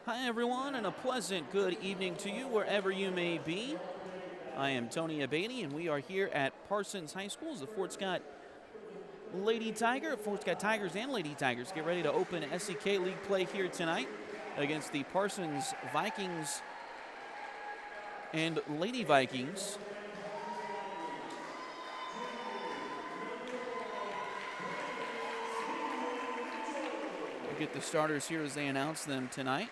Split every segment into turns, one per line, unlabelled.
Hi, everyone, and a pleasant good evening to you wherever you may be. I am Tony Abatey, and we are here at Parsons High School as the Fort Scott Tigers and Lady Tigers get ready to open SEK League play here tonight against the Parsons Vikings and Lady Vikings. We'll get the starters here as they announce them tonight.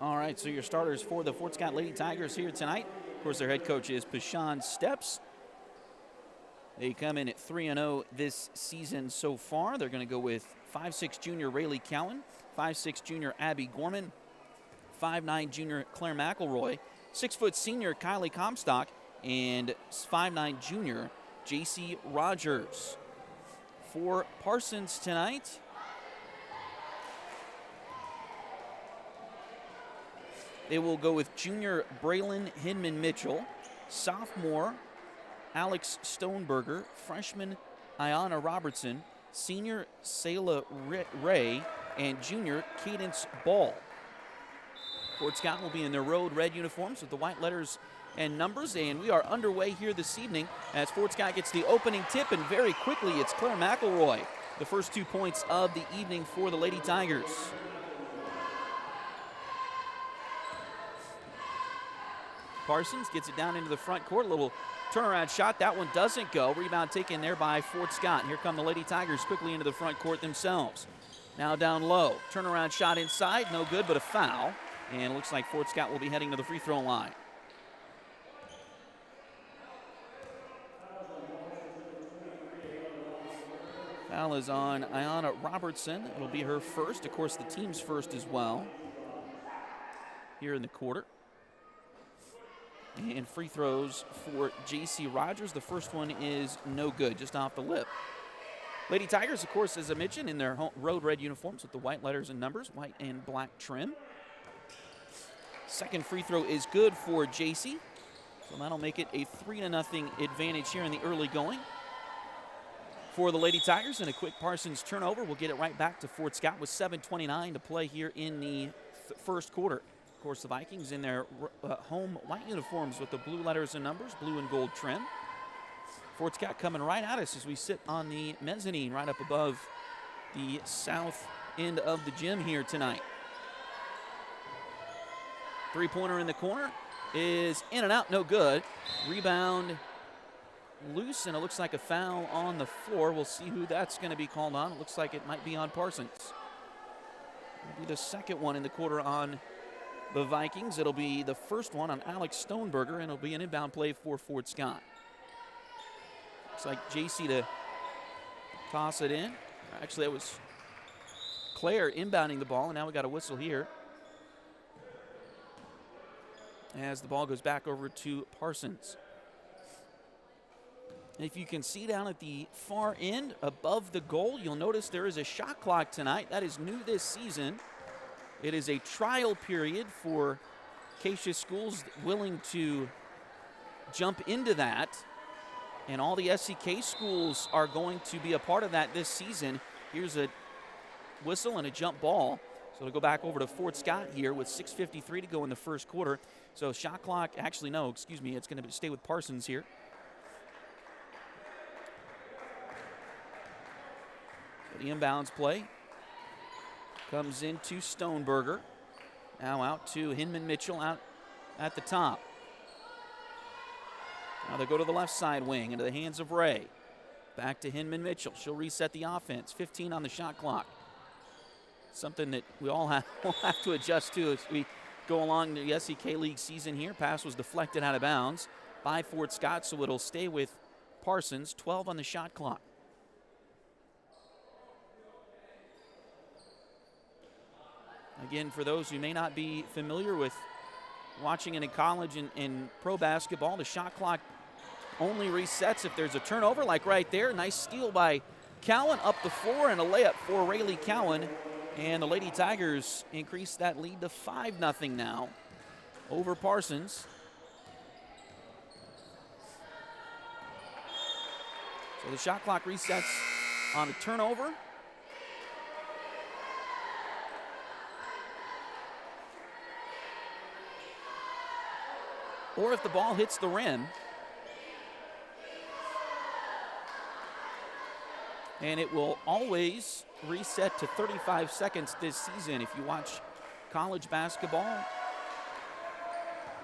All right, so your starters for the Fort Scott Lady Tigers here tonight. Of course, their head coach is Parsons Steps. They come in at 3-0 this season so far. They're going to go with 5'6" junior Rayleigh Cowan, 5'6" junior Abby Gorman, 5'9" junior Claire McElroy, 6' senior Kylie Comstock, and 5'9" junior JC Rogers. For Parsons tonight, they will go with junior Braylon Hinman Mitchell, sophomore Alex Stoneberger, freshman Ayanna Robertson, senior Sayla Ray, and junior Cadence Ball. Fort Scott will be in their road red uniforms with the white letters and numbers, and we are underway here this evening as Fort Scott gets the opening tip, and very quickly it's Claire McElroy, the first 2 points of the evening for the Lady Tigers. Parsons gets it down into the front court, a little turnaround shot. That one doesn't go. Rebound taken there by Fort Scott. Here come the Lady Tigers quickly into the front court themselves. Now down low. Turnaround shot inside. No good, but a foul. And it looks like Fort Scott will be heading to the free throw line. Foul is on Ayanna Robertson. It'll be her first. Of course, the team's first as well here in the quarter. And free throws for JC Rogers. The first one is no good, just off the lip. Lady Tigers, of course, as I mentioned, in their road red uniforms with the white letters and numbers, white and black trim. Second free throw is good for JC. So that'll make it a 3-0 advantage here in the early going for the Lady Tigers. And a quick Parsons turnover. We'll get it right back to Fort Scott with 7:29 to play here in the first quarter. Of course, the Vikings in their home white uniforms with the blue letters and numbers, blue and gold trim. Fort Scott coming right at us as we sit on the mezzanine right up above the south end of the gym here tonight. Three-pointer in the corner is in and out, no good. Rebound loose, and it looks like a foul on the floor. We'll see who that's going to be called on. It looks like it might be on Parsons. It'll be the second one in the quarter on the Vikings. It'll be the first one on Alex Stoneberger, and it'll be an inbound play for Fort Scott. Looks like JC to toss it in. Actually, that was Claire inbounding the ball, and now we got a whistle here as the ball goes back over to Parsons. And if you can see down at the far end above the goal, you'll notice there is a shot clock tonight. That is new this season. It is a trial period for Acacia schools willing to jump into that, and all the SEK schools are going to be a part of that this season. Here's a whistle and a jump ball. So to go back over to Fort Scott here with 6:53 to go in the first quarter. So shot clock, actually no, excuse me, it's going to stay with Parsons here. So the inbounds play comes into Stoneberger. Now out to Hinman Mitchell out at the top. Now they go to the left side wing into the hands of Ray. Back to Hinman Mitchell. She'll reset the offense. 15 on the shot clock. Something that we all have to adjust to as we go along the SEK League season here. Pass was deflected out of bounds by Fort Scott, so it'll stay with Parsons. 12 on the shot clock. Again, for those who may not be familiar with watching it in college and pro basketball, the shot clock only resets if there's a turnover, like right there. Nice steal by Cowan up the floor and a layup for Rayleigh Cowan. And the Lady Tigers increase that lead to 5-0 now over Parsons. So the shot clock resets on a turnover. Or if the ball hits the rim. And it will always reset to 35 seconds this season. If you watch college basketball,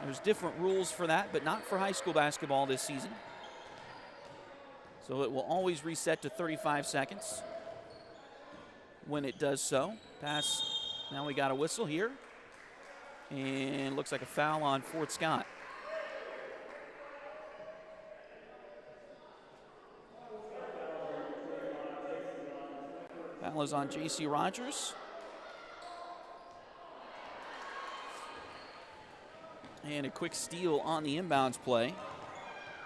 there's different rules for that, but not for high school basketball this season. So it will always reset to 35 seconds when it does so. Pass, now we got a whistle here. And looks like a foul on Fort Scott. Foul is on J.C. Rogers. And a quick steal on the inbounds play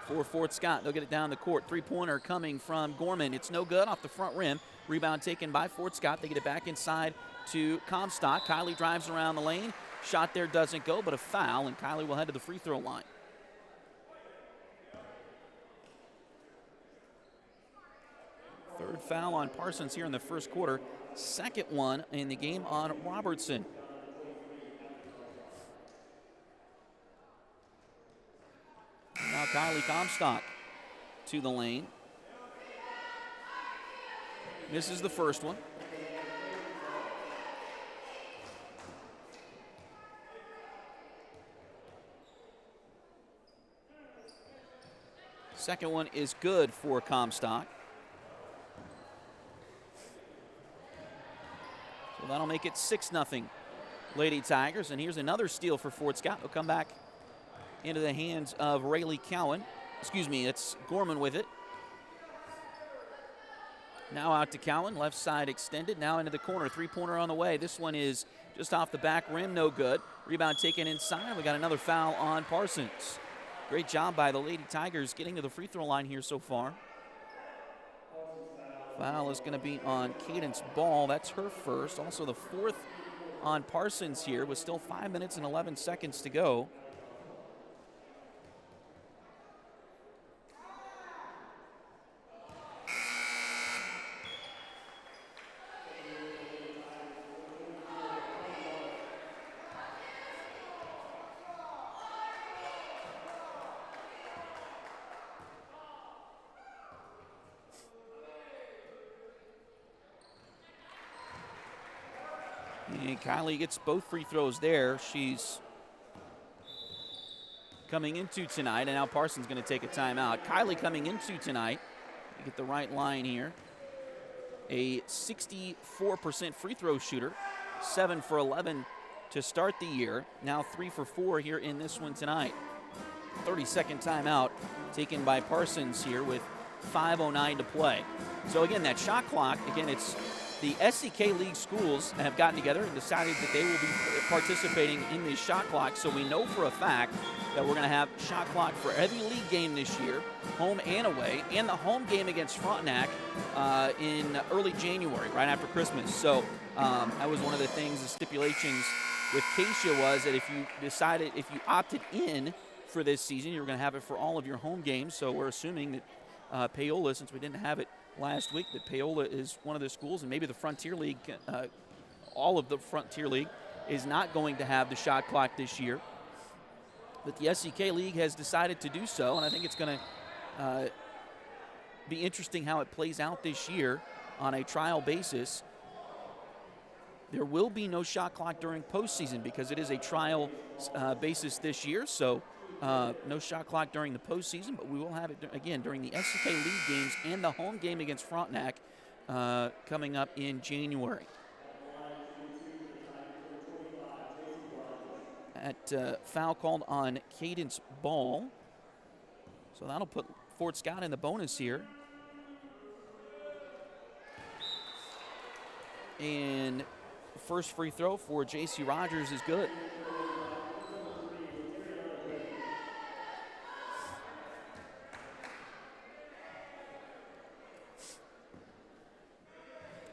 for Fort Scott. They'll get it down the court. Three-pointer coming from Gorman. It's no good off the front rim. Rebound taken by Fort Scott. They get it back inside to Comstock. Kylie drives around the lane. Shot there doesn't go, but a foul, and Kylie will head to the free throw line. Third foul on Parsons here in the first quarter. Second one in the game on Robertson. And now Kylie Comstock to the lane. Misses the first one. Second one is good for Comstock. So that'll make it 6-0 Lady Tigers. And here's another steal for Fort Scott. They'll come back into the hands of Rayleigh Cowan. Excuse me, it's Gorman with it. Now out to Cowan, left side extended, now into the corner. Three-pointer on the way. This one is just off the back rim, no good. Rebound taken inside. We got another foul on Parsons. Great job by the Lady Tigers getting to the free throw line here so far. Foul is going to be on Cadence Ball. That's her first. Also the fourth on Parsons here with still 5 minutes and 11 seconds to go. And Kylie gets both free throws there. She's coming into tonight, and now Parsons going to take a timeout. Kylie coming into tonight, you get the right line here, a 64% free throw shooter, 7 for 11 to start the year, now 3 for 4 here in this one tonight. 30-second timeout taken by Parsons here with 5:09 to play. So again, that shot clock, again, it's the SEK League schools have gotten together and decided that they will be participating in this shot clock. So we know for a fact that we're going to have shot clock for every league game this year, home and away, and the home game against Frontenac in early January, right after Christmas. So that was one of the things, the stipulations with Keisha was that if you opted in for this season, you were going to have it for all of your home games. So we're assuming that Paola, since we didn't have it last week, that Paola is one of the schools, and maybe the Frontier League, all of the Frontier League, is not going to have the shot clock this year. But the SEK League has decided to do so, and I think it's going to be interesting how it plays out this year on a trial basis. There will be no shot clock during postseason because it is a trial basis this year, so no shot clock during the postseason, but we will have it again during the SEK League games and the home game against Frontenac coming up in January. Foul called on Cadence Ball. So that'll put Fort Scott in the bonus here. And the first free throw for J.C. Rogers is good.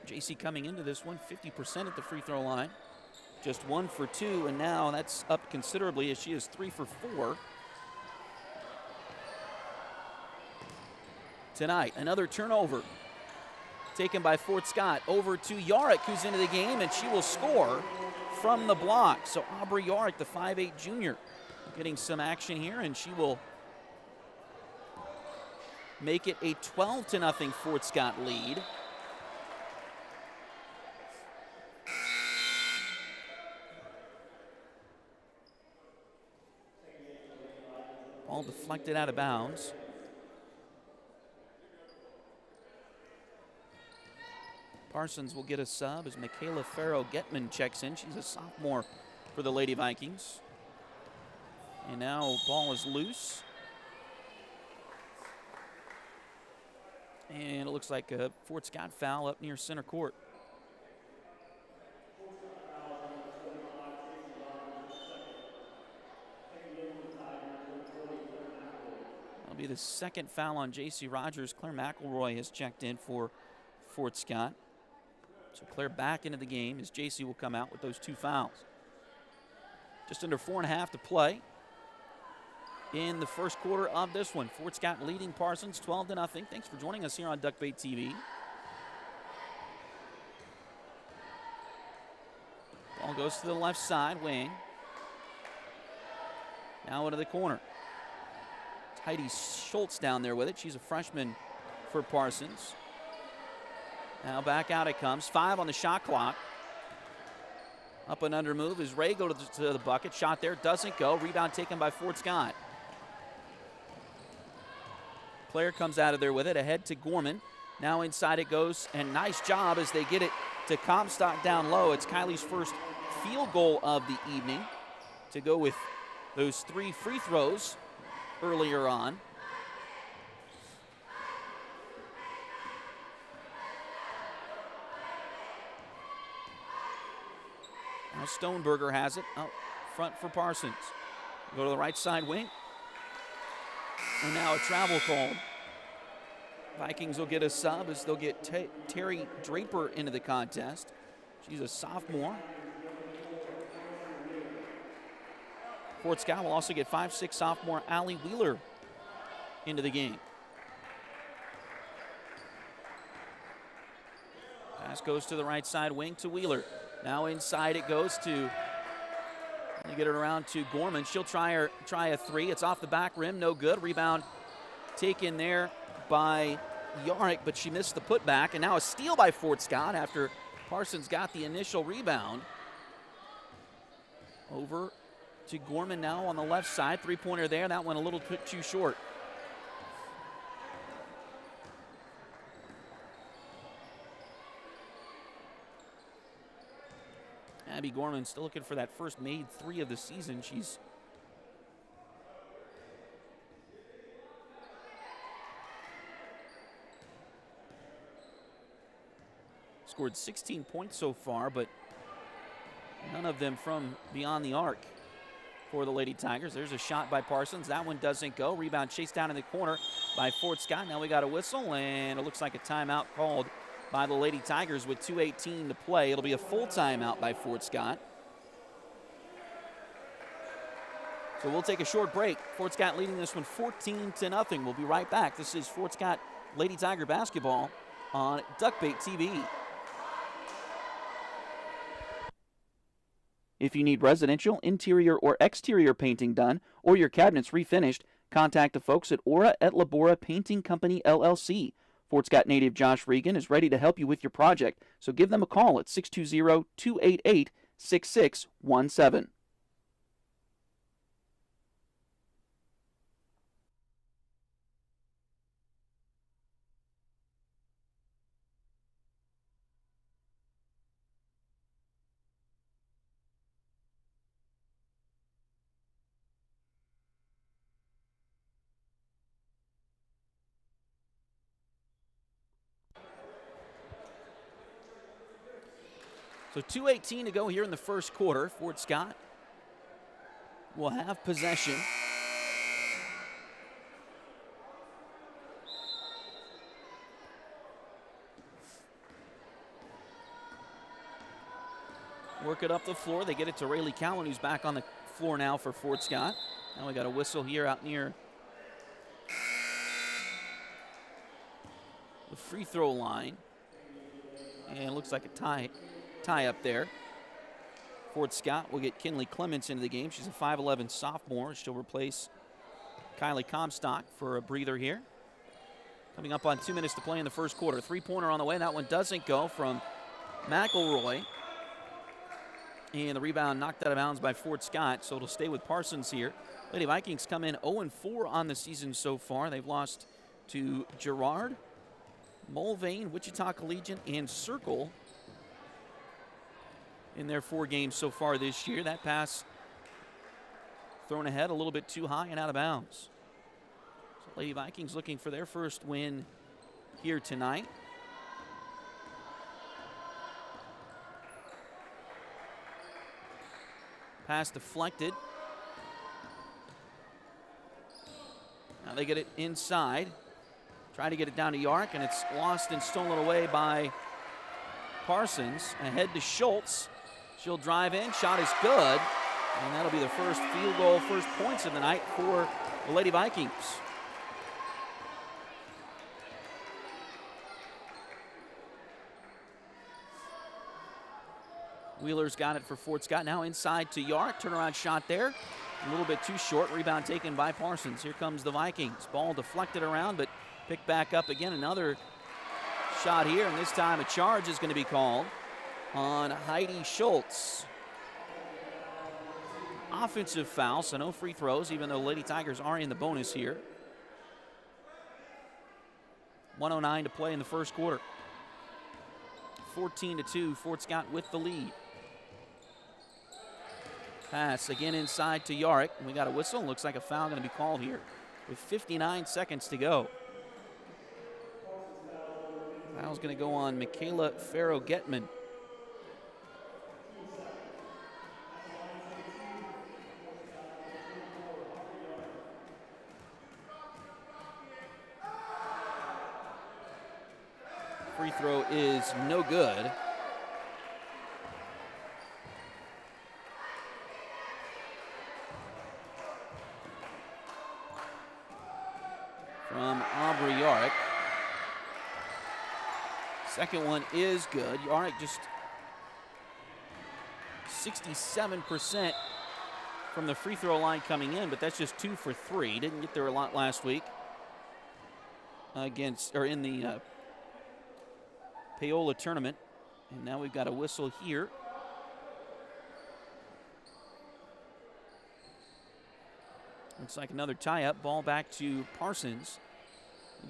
J.C. coming into this one 50% at the free throw line. Just 1 for 2, and now that's up considerably as she is 3 for 4. Tonight, another turnover taken by Fort Scott over to Yarick, who's into the game, and she will score from the block. So Aubrey Yarick, the 5'8 junior, getting some action here, and she will make it a 12-0 Fort Scott lead. Ball deflected out of bounds. Parsons will get a sub as Michaela Farrow-Getman checks in. She's a sophomore for the Lady Vikings. And now ball is loose. And it looks like a Fort Scott foul up near center court. That'll be the second foul on J.C. Rogers. Claire McElroy has checked in for Fort Scott. So Claire back into the game as J.C. will come out with those 2 fouls. Just under 4.5 to play in the first quarter of this one. Fort Scott leading Parsons 12-0. Thanks for joining us here on Duckbait TV. Ball goes to the left side wing. Now into the corner. Heidi Schultz down there with it. She's a freshman for Parsons. Now back out it comes. 5 on the shot clock. Up and under move as Ray goes to the bucket. Shot there, doesn't go. Rebound taken by Fort Scott. Claire comes out of there with it. Ahead to Gorman. Now inside it goes. And nice job as they get it to Comstock down low. It's Kylie's first field goal of the evening to go with those 3 free throws earlier on. Now Stoneberger has it out front for Parsons. Go to the right side wing. And now a travel call. Vikings will get a sub as they'll get Terry Draper into the contest. She's a sophomore. Fort Scott will also get 5'6" sophomore Allie Wheeler into the game. Pass goes to the right side wing to Wheeler. Now inside it goes to, they get it around to Gorman. She'll try a 3. It's off the back rim, no good. Rebound taken there by Yarick, but she missed the putback. And now a steal by Fort Scott after Parsons got the initial rebound. Over to Gorman now on the left side. 3-pointer there. That one a little bit too short. Abby Gorman still looking for that first made 3 of the season. She's scored 16 points so far, but none of them from beyond the arc for the Lady Tigers. There's a shot by Parsons. That one doesn't go. Rebound chased down in the corner by Fort Scott. Now we got a whistle, and it looks like a timeout called by the Lady Tigers with 2:18 to play. It'll be a full timeout by Fort Scott. So we'll take a short break. Fort Scott leading this one 14-0. We'll be right back. This is Fort Scott Lady Tiger basketball on Duckbait TV. If you need residential, interior, or exterior painting done, or your cabinets refinished, contact the folks at Aura et Labora Painting Company, LLC. Fort Scott native Josh Regan is ready to help you with your project, so give them a call at 620-288-6617. So 2:18 to go here in the first quarter. Fort Scott will have possession. Work it up the floor. They get it to Rayleigh Cowan, who's back on the floor now for Fort Scott. Now we got a whistle here out near the free throw line. And it looks like a tie up there. Fort Scott will get Kinley Clements into the game. She's a 5'11 sophomore. She'll replace Kylie Comstock for a breather here. Coming up on 2 minutes to play in the first quarter. Three-pointer on the way. That one doesn't go from McElroy. And the rebound knocked out of bounds by Fort Scott, so it'll stay with Parsons here. Lady Vikings come in 0-4 on the season so far. They've lost to Girard, Mulvane, Wichita Collegiate, and Circle in their 4 games so far this year. That pass thrown ahead a little bit too high and out of bounds. So Lady Vikings looking for their first win here tonight. Pass deflected. Now they get it inside. Try to get it down to Yark, and it's lost and stolen away by Parsons. Ahead to Schultz. She'll drive in. Shot is good. And that'll be the first field goal, first points of the night for the Lady Vikings. Wheeler's got it for Fort Scott. Now inside to Yark. Turnaround shot there. A little bit too short. Rebound taken by Parsons. Here comes the Vikings. Ball deflected around, but picked back up again. Another shot here, and this time a charge is going to be called on Heidi Schultz. Offensive foul, so no free throws, even though Lady Tigers are in the bonus here. 1:09 to play in the first quarter. 14-2, Fort Scott with the lead. Pass again inside to Yarrick. We got a whistle. Looks like a foul going to be called here with 59 seconds to go. Foul's going to go on Michaela Farrow-Getman. Free throw is no good. From Aubrey Yarrick. Second one is good. Yarrick just 67% from the free throw line coming in, but that's just 2 for 3. Didn't get there a lot last week in the Paola tournament. And now we've got a whistle here. Looks like another tie-up. Ball back to Parsons.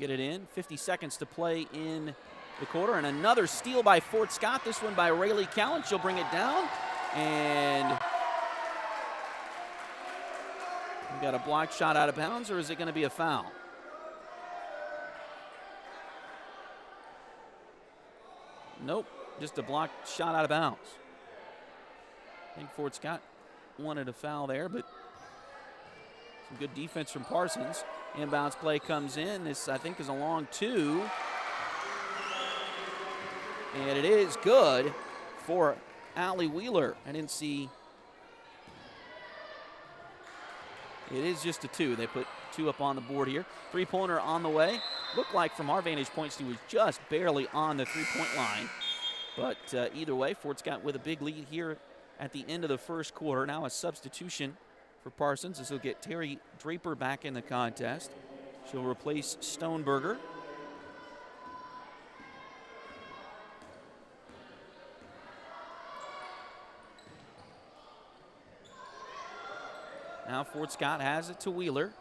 Get it in. 50 seconds to play in the quarter. And another steal by Fort Scott. This one by Rayleigh Cowan. She'll bring it down. And we got a blocked shot out of bounds, or is it going to be a foul? Nope, just a blocked shot out of bounds. I think Fort Scott wanted a foul there, but some good defense from Parsons. Inbounds play comes in. This, I think, is a long 2. And it is good for Allie Wheeler. I didn't see It is just a 2. They put 2 up on the board here. Three-pointer on the way. Looked like from our vantage points he was just barely on the three-point line. But either way, Fort Scott with a big lead here at the end of the first quarter. Now a substitution for Parsons as he'll get Terry Draper back in the contest. She'll replace Stoneberger. Now Fort Scott has it to Wheeler.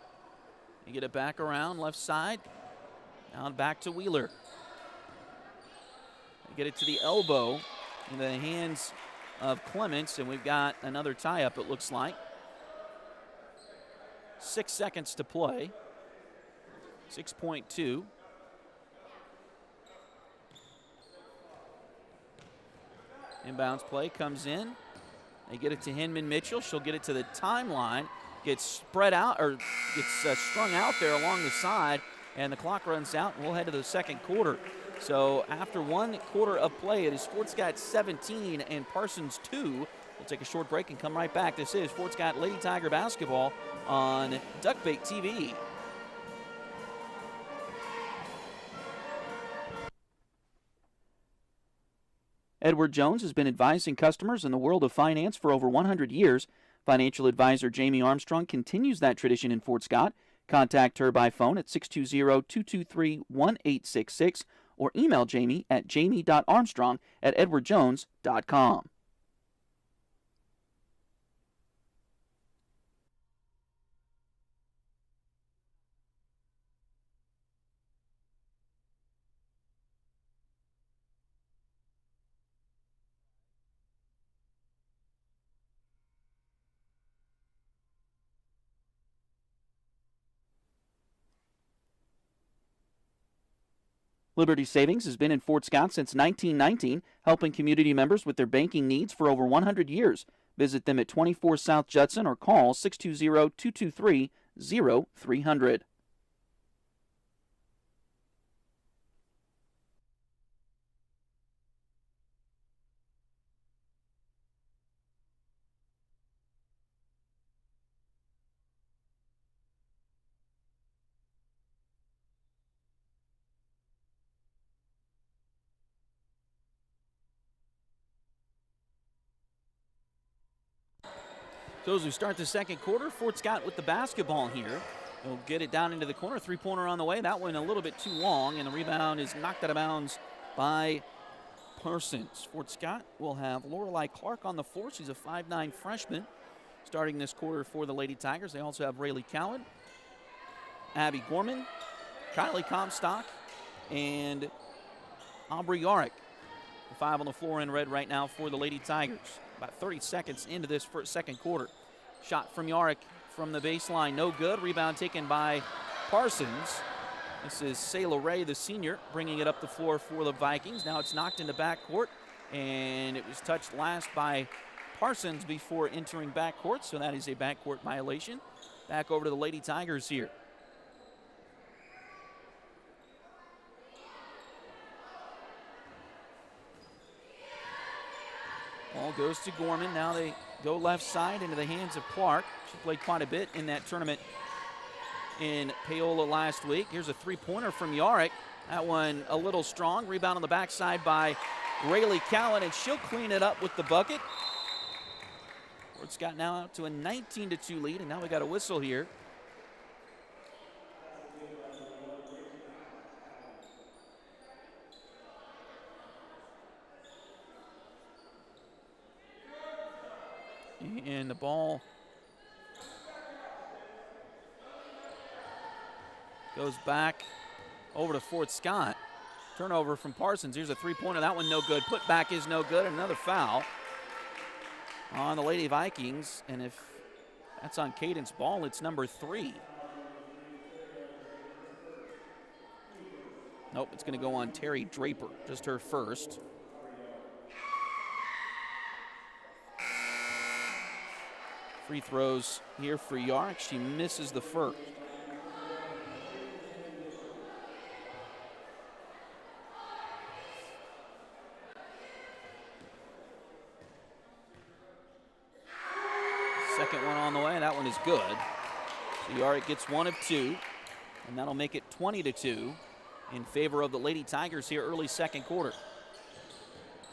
You get it back around left side. Now back to Wheeler. They get it to the elbow in the hands of Clements, and we've got another tie-up, it looks like. 6 seconds to play. 6.2. Inbounds play comes in. They get it to Hinman Mitchell. She'll get it to the timeline. Gets spread out, or gets strung out there along the side, and the clock runs out, and we'll head to the second quarter. So after 1 quarter of play, it is Fort Scott 17 and Parsons 2. We'll take a short break and come right back. This is Fort Scott Lady Tiger basketball on Duckbait TV. Edward Jones has been advising customers in the world of finance for over 100 years. Financial advisor Jamie Armstrong continues that tradition in Fort Scott. Contact her by phone at 620-223-1866 or email Jamie at jamie.armstrong@edwardjones.com. Liberty Savings has been in Fort Scott since 1919, helping community members with their banking needs for over 100 years. Visit them at 24 South Judson or call 620-223-0300. So as we start the second quarter, Fort Scott with the basketball here. They'll get it down into the corner. Three-pointer on the way. That one a little bit too long, and the rebound is knocked out of bounds by Parsons. Fort Scott will have Lorelei Clark on the floor. She's a 5'9" freshman starting this quarter for the Lady Tigers. They also have Rayleigh Cowan, Abby Gorman, Kylie Comstock, and Aubrey Yarrick. The 5 on the floor in red right now for the Lady Tigers. About 30 seconds into this second quarter. Shot from Yarrick from the baseline, no good. Rebound taken by Parsons. This is Sayla Ray, the senior, bringing it up the floor for the Vikings. Now it's knocked into backcourt, and it was touched last by Parsons before entering backcourt, so that is a backcourt violation. Back over to the Lady Tigers here. Ball goes to Gorman. Now they go left side into the hands of Clark. She played quite a bit in that tournament in Paola last week. Here's a three-pointer from Yarrick. That one a little strong. Rebound on the backside by Rayleigh Cowan, and she'll clean it up with the bucket. Fort Scott now out to a 19-2 lead, and now we got a whistle here. And the ball goes back over to Fort Scott. Turnover from Parsons. Here's a three-pointer. That one no good. Put back is no good. Another foul on the Lady Vikings. And if that's on Cadence Ball, it's number 3. Nope, it's going to go on Terry Draper. Just her first. Free throws here for Yarrick. She misses the first. Second one on the way. That one is good. So Yarick gets 1 of 2, and that'll make it 20-2 in favor of the Lady Tigers here early second quarter.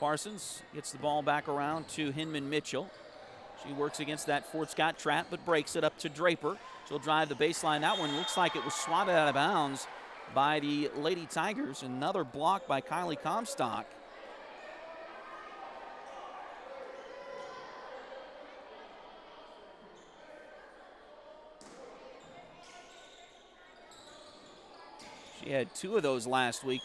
Parsons gets the ball back around to Hinman Mitchell. She works against that Fort Scott trap, but breaks it up to Draper. She'll drive the baseline. That one looks like it was swatted out of bounds by the Lady Tigers. Another block by Kylie Comstock. She had 2 of those last week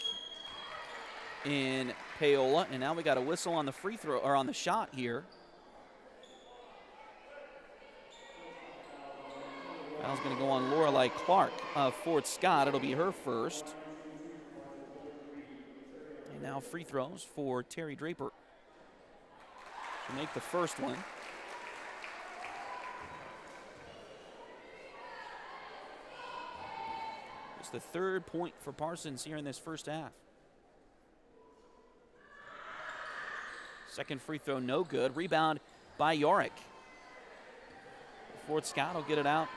in Paola, and now we got a whistle on the free throw, or on the shot here. Foul's going to go on Lorelei Clark of Fort Scott. It'll be her first. And now free throws for Terry Draper. She'll make the first one. It's the 3rd point for Parsons here in this first half. Second free throw, no good. Rebound by Yarick. Fort Scott will get it out,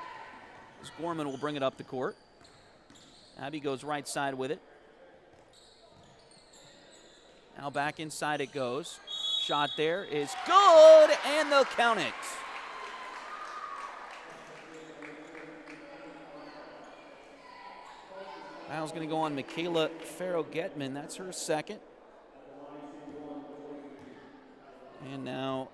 as Gorman will bring it up the court. Abby goes right side with it. Now back inside it goes. Shot there is good, and they'll count it. Foul's going to go on Michaela Farrow-Getman. That's her second. And now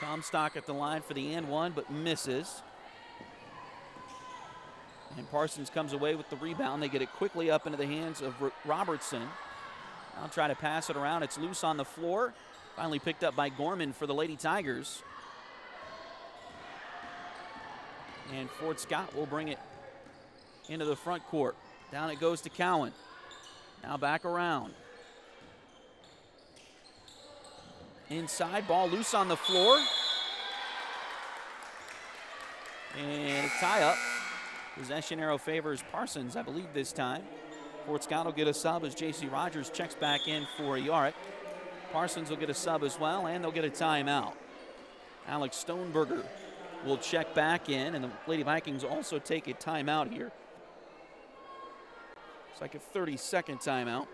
Comstock at the line for the and one, but misses. And Parsons comes away with the rebound. They get it quickly up into the hands of Robertson. I'll try to pass it around. It's loose on the floor. Finally picked up by Gorman for the Lady Tigers. And Fort Scott will bring it into the front court. Down it goes to Cowan. Now back around. Inside, ball loose on the floor. And a tie-up. Possession arrow favors Parsons, I believe, this time. Fort Scott will get a sub as J.C. Rogers checks back in for Yarick. Parsons will get a sub as well, and they'll get a timeout. Alex Stoneberger will check back in, and the Lady Vikings also take a timeout here. It's like a 30-second timeout.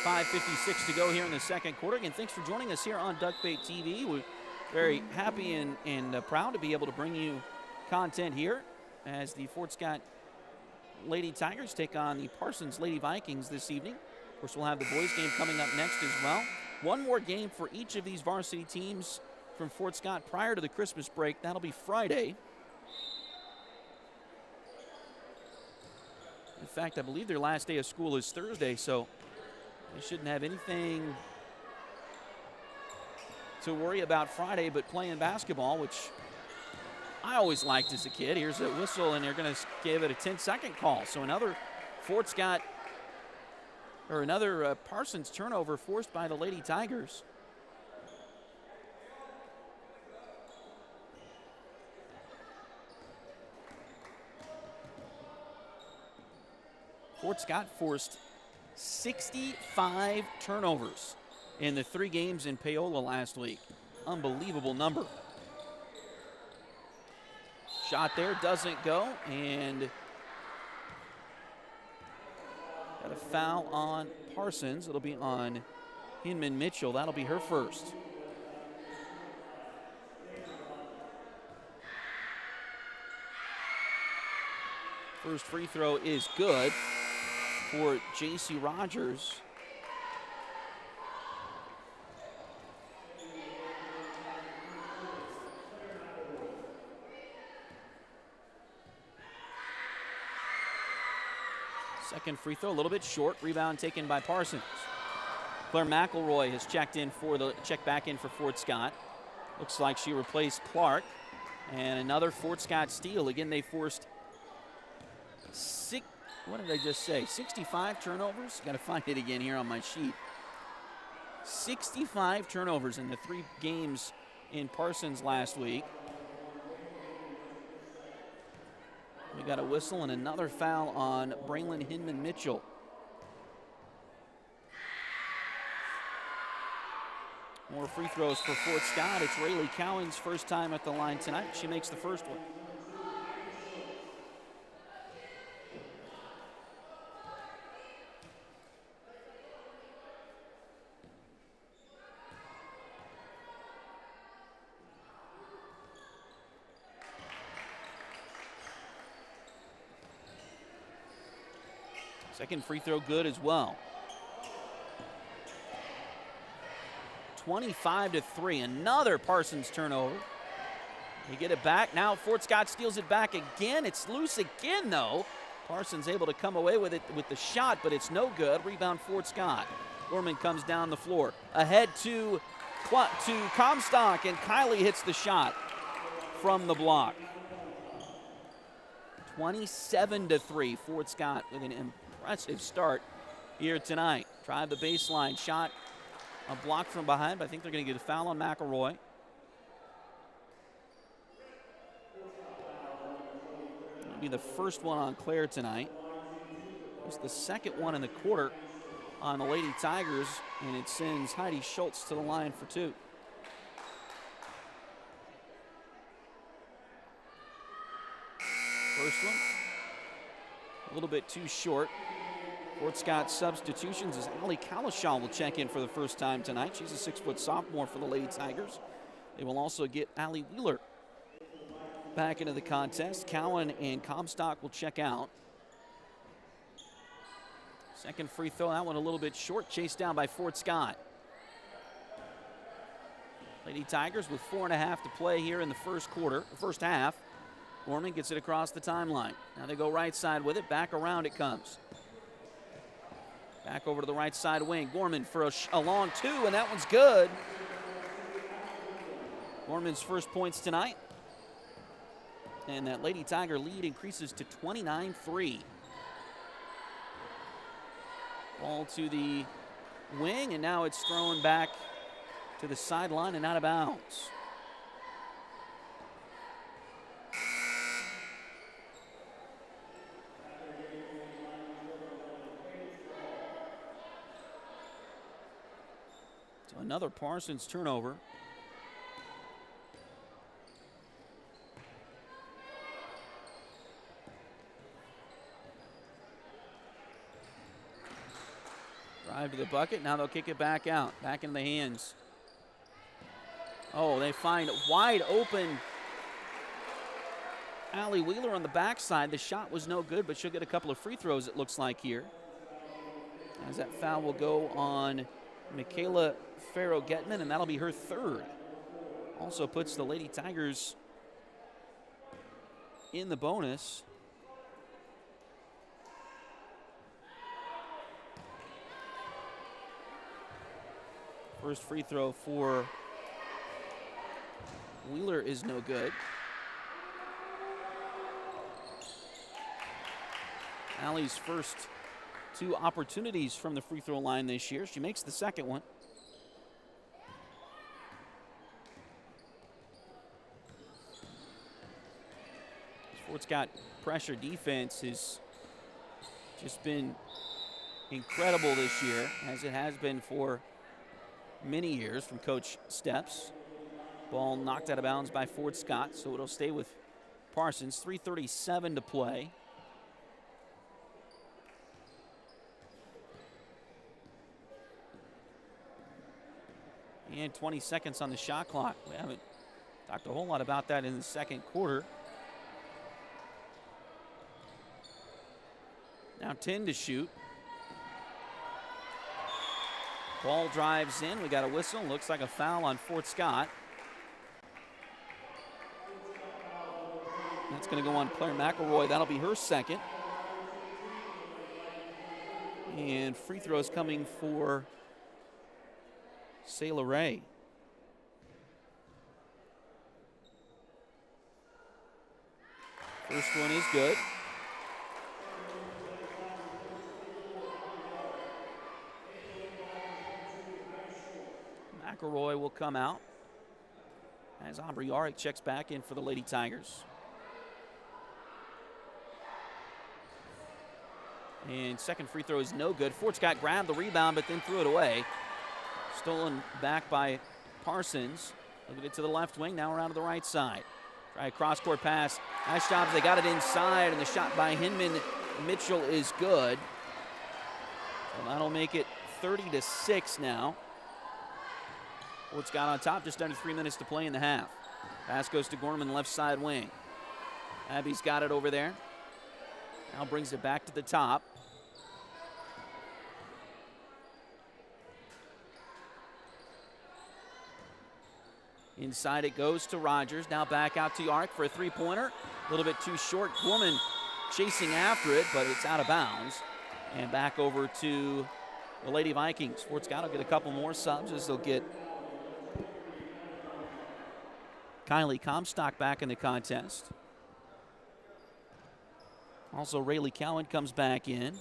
.56 to go here in the second quarter. Again, thanks for joining us here on Duckbait TV. We're very happy and proud to be able to bring you content here as the Fort Scott Lady Tigers take on the Parsons Lady Vikings this evening. Of course, we'll have the boys game coming up next as well. One more game for each of these varsity teams from Fort Scott prior to the Christmas break. That'll be Friday. In fact, I believe their last day of school is Thursday, so they shouldn't have anything to worry about Friday but playing basketball, which I always liked as a kid. Here's a whistle, and they're going to give it a 10-second call. So another Fort Scott, or another Parsons turnover forced by the Lady Tigers. Fort Scott forced 65 turnovers in the 3 games in Paola last week. Unbelievable number. Shot there doesn't go, and got a foul on Parsons. It'll be on Hinman Mitchell. That'll be her first. First free throw is good for J.C. Rogers. Second free throw, a little bit short. Rebound taken by Parsons. Claire McElroy has checked back in for Fort Scott. Looks like she replaced Clark. And another Fort Scott steal. Again, they forced 65 turnovers? Got to find it again here on my sheet. 65 turnovers in the 3 games in Parsons last week. We got a whistle and another foul on Braylon Hinman Mitchell. More free throws for Fort Scott. It's Rayleigh Cowan's first time at the line tonight. She makes the first one. Second free throw good as well. 25-3, another Parsons turnover. They get it back. Now Fort Scott steals it back again. It's loose again, though. Parsons able to come away with it with the shot, but it's no good. Rebound Fort Scott. Gorman comes down the floor. Ahead to Comstock, and Kylie hits the shot from the block. 27-3, Fort Scott with an impressive start here tonight. Drive the baseline, shot a block from behind, but I think they're going to get a foul on McElroy. It'll be the first one on Claire tonight. It's the second one in the quarter on the Lady Tigers, and it sends Heidi Schultz to the line for two. First one, a little bit too short. Fort Scott substitutions as Allie Kalishaw will check in for the first time tonight. She's a 6-foot sophomore for the Lady Tigers. They will also get Allie Wheeler back into the contest. Cowan and Comstock will check out. Second free throw, that one a little bit short, chased down by Fort Scott. Lady Tigers with 4.5 to play here in the first half. Gorman gets it across the timeline. Now they go right side with it, back around it comes. Back over to the right side wing. Gorman for a long two, and that one's good. Gorman's first points tonight. And that Lady Tiger lead increases to 29-3. Ball to the wing, and now it's thrown back to the sideline and out of bounds. So another Parsons turnover. Drive to the bucket. Now they'll kick it back out. Back in the hands. Oh, they find wide open Allie Wheeler on the backside. The shot was no good, but she'll get a couple of free throws, it looks like here. As that foul will go on Michaela Farrow-Getman, and that'll be her third. Also puts the Lady Tigers in the bonus. First free throw for Wheeler is no good. Allie's first two opportunities from the free throw line this year. She makes the second one. Fort Scott pressure defense has just been incredible this year, as it has been for many years from Coach Steps. Ball knocked out of bounds by Fort Scott, so it'll stay with Parsons. 3:37 to play. And 20 seconds on the shot clock. We haven't talked a whole lot about that in the second quarter. Now 10 to shoot. Ball drives in. We got a whistle. Looks like a foul on Fort Scott. That's going to go on Claire McElroy. That'll be her second. And free throws coming for Sayla Ray. First one is good. McElroy will come out as Aubrey Yarick checks back in for the Lady Tigers. And second free throw is no good. Fort Scott grabbed the rebound, but then threw it away. Stolen back by Parsons. Look at it to the left wing, now around to the right side. Try a cross-court pass. Nice job. They got it inside, and the shot by Hinman Mitchell is good. So that'll make it 30-6 now. Fort Scott on top, just under 3 minutes to play in the half. Pass goes to Gorman, left side wing. Abby's got it over there. Now brings it back to the top. Inside it goes to Rogers. Now back out to Yark for a three-pointer. A little bit too short. Gorman chasing after it, but it's out of bounds. And back over to the Lady Vikings. Fort Scott will get a couple more subs as they'll get Kylie Comstock back in the contest. Also, Rayleigh Cowan comes back in.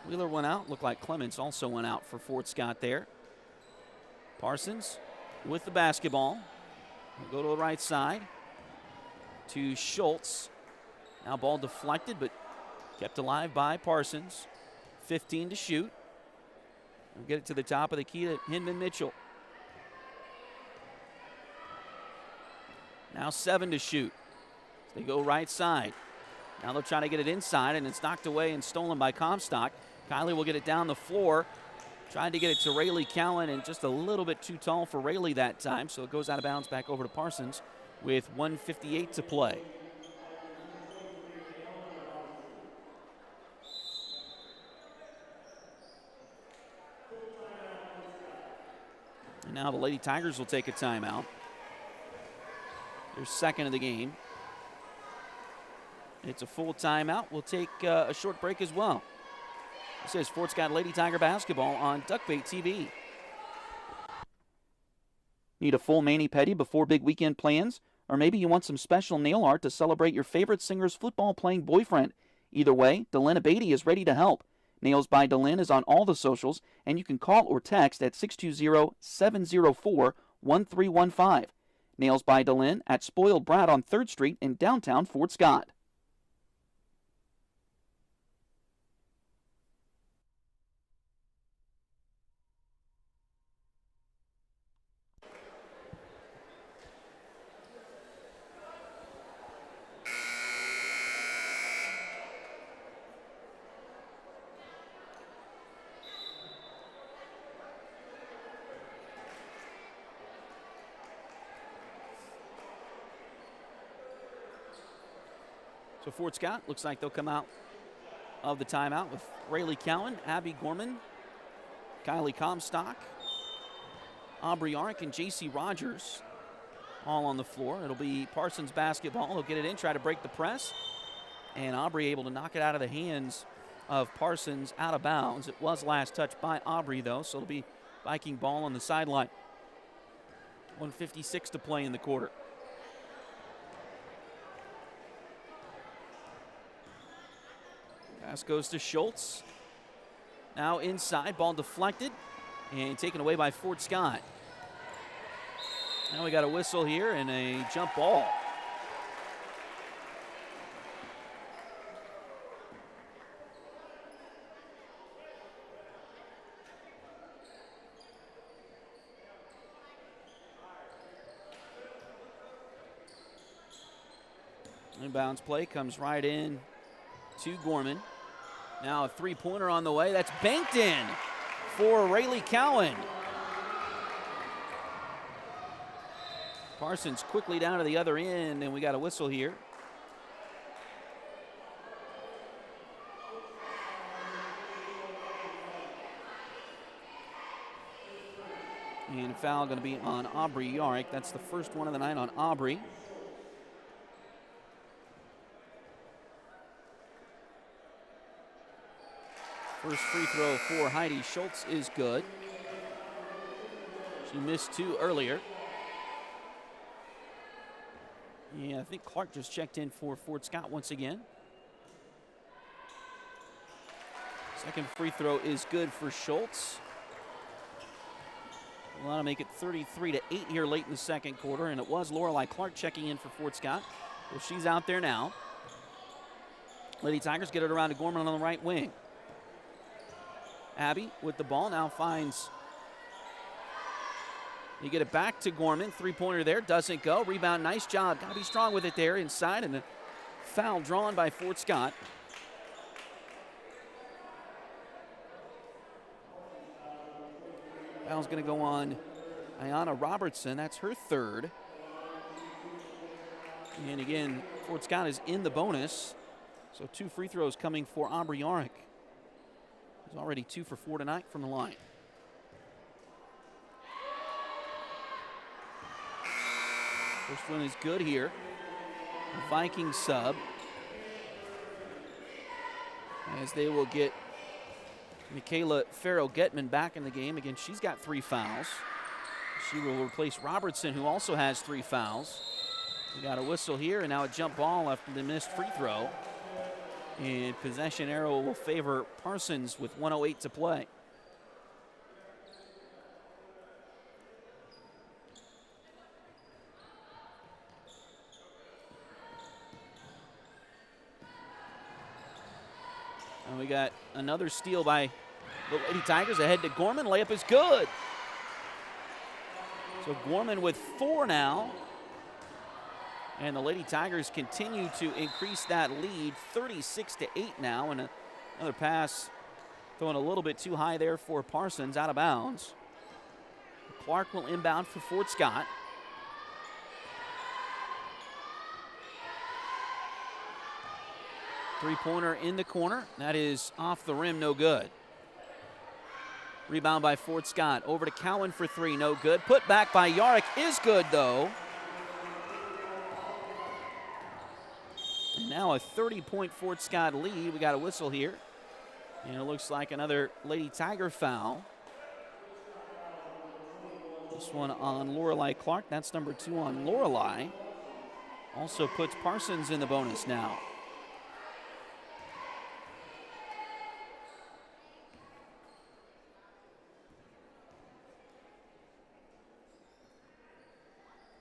Wheeler went out. Looked like Clements also went out for Fort Scott there. Parsons with the basketball. We'll go to the right side to Schultz. Now ball deflected, but kept alive by Parsons. 15 to shoot. We'll get it to the top of the key to Hinman Mitchell. Now 7 to shoot. They go right side. Now they'll try to get it inside, and it's knocked away and stolen by Comstock. Kylie will get it down the floor. Tried to get it to Rayleigh Cowan, and just a little bit too tall for Rayleigh that time, so it goes out of bounds back over to Parsons with 1:58 to play. And now the Lady Tigers will take a timeout. Their second of the game. It's a full timeout. We'll take a short break as well. This is Fort Scott Lady Tiger basketball on Duckbait TV. Need a full mani-pedi before big weekend plans? Or maybe you want some special nail art to celebrate your favorite singer's football-playing boyfriend? Either way, Delina Beatty is ready to help. Nails by Delin is on all the socials, and you can call or text at 620-704-1315. Nails by Delin at Spoiled Brat on 3rd Street in downtown Fort Scott. So Fort Scott looks like they'll come out of the timeout with Rayleigh Cowan, Abby Gorman, Kylie Comstock, Aubrey Ark, and J.C. Rogers all on the floor. It'll be Parsons basketball. He'll get it in, try to break the press. And Aubrey able to knock it out of the hands of Parsons out of bounds. It was last touched by Aubrey, though, so it'll be Viking ball on the sideline. 1:56 to play in the quarter. Pass goes to Schultz. Now inside, ball deflected and taken away by Fort Scott. Now we got a whistle here and a jump ball. Inbounds play comes right in to Gorman. Now a three-pointer on the way. That's banked in for Rayleigh Cowan. Parsons quickly down to the other end, and we got a whistle here. And a foul going to be on Aubrey Yarrick. That's the first one of the night on Aubrey. First free throw for Heidi Schultz is good. She missed two earlier. Yeah, I think Clark just checked in for Fort Scott once again. Second free throw is good for Schultz. We'll want to make it 33-8 here late in the second quarter, and it was Lorelei Clark checking in for Fort Scott. Well, she's out there now. Lady Tigers get it around to Gorman on the right wing. Abby with the ball now finds. You get it back to Gorman. Three-pointer there. Doesn't go. Rebound. Nice job. Got to be strong with it there inside. And a foul drawn by Fort Scott. Foul's going to go on Ayanna Robertson. That's her third. And again, Fort Scott is in the bonus. So 2 free throws coming for Aubrey Yarick. He's already 2 for 4 tonight from the line. First one is good here. The Vikings sub. As they will get Michaela Farrell-Getman back in the game. Again, she's got 3 fouls. She will replace Robertson, who also has 3 fouls. We got a whistle here, and now a jump ball after the missed free throw. And possession arrow will favor Parsons with 1:08 to play. And we got another steal by the Lady Tigers ahead to Gorman. Layup is good. So Gorman with 4 now. And the Lady Tigers continue to increase that lead, 36-8 now. And another pass throwing a little bit too high there for Parsons, out of bounds. Clark will inbound for Fort Scott. Three-pointer in the corner. That is off the rim, no good. Rebound by Fort Scott. Over to Cowan for 3, no good. Put back by Yarick is good, though. And now a 30-point Fort Scott lead. We got a whistle here. And it looks like another Lady Tiger foul. This one on Lorelei Clark. That's number 2 on Lorelei. Also puts Parsons in the bonus now.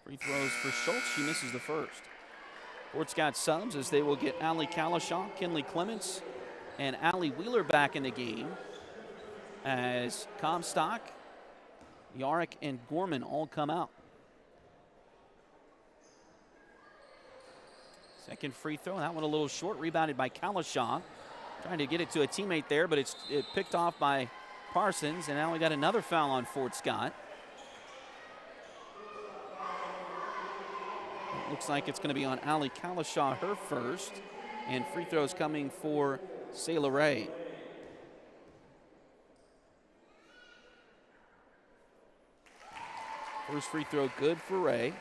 Free throws for Schultz. She misses the first. Fort Scott subs as they will get Allie Kalashaw, Kinley Clements, and Allie Wheeler back in the game as Comstock, Yarick, and Gorman all come out. Second free throw, that one a little short, rebounded by Kalashaw. Trying to get it to a teammate there, but it picked off by Parsons, and now we got another foul on Fort Scott. Looks like it's going to be on Allie Kalashaw, her first. And free throws coming for Sayla Ray. First free throw good for Ray.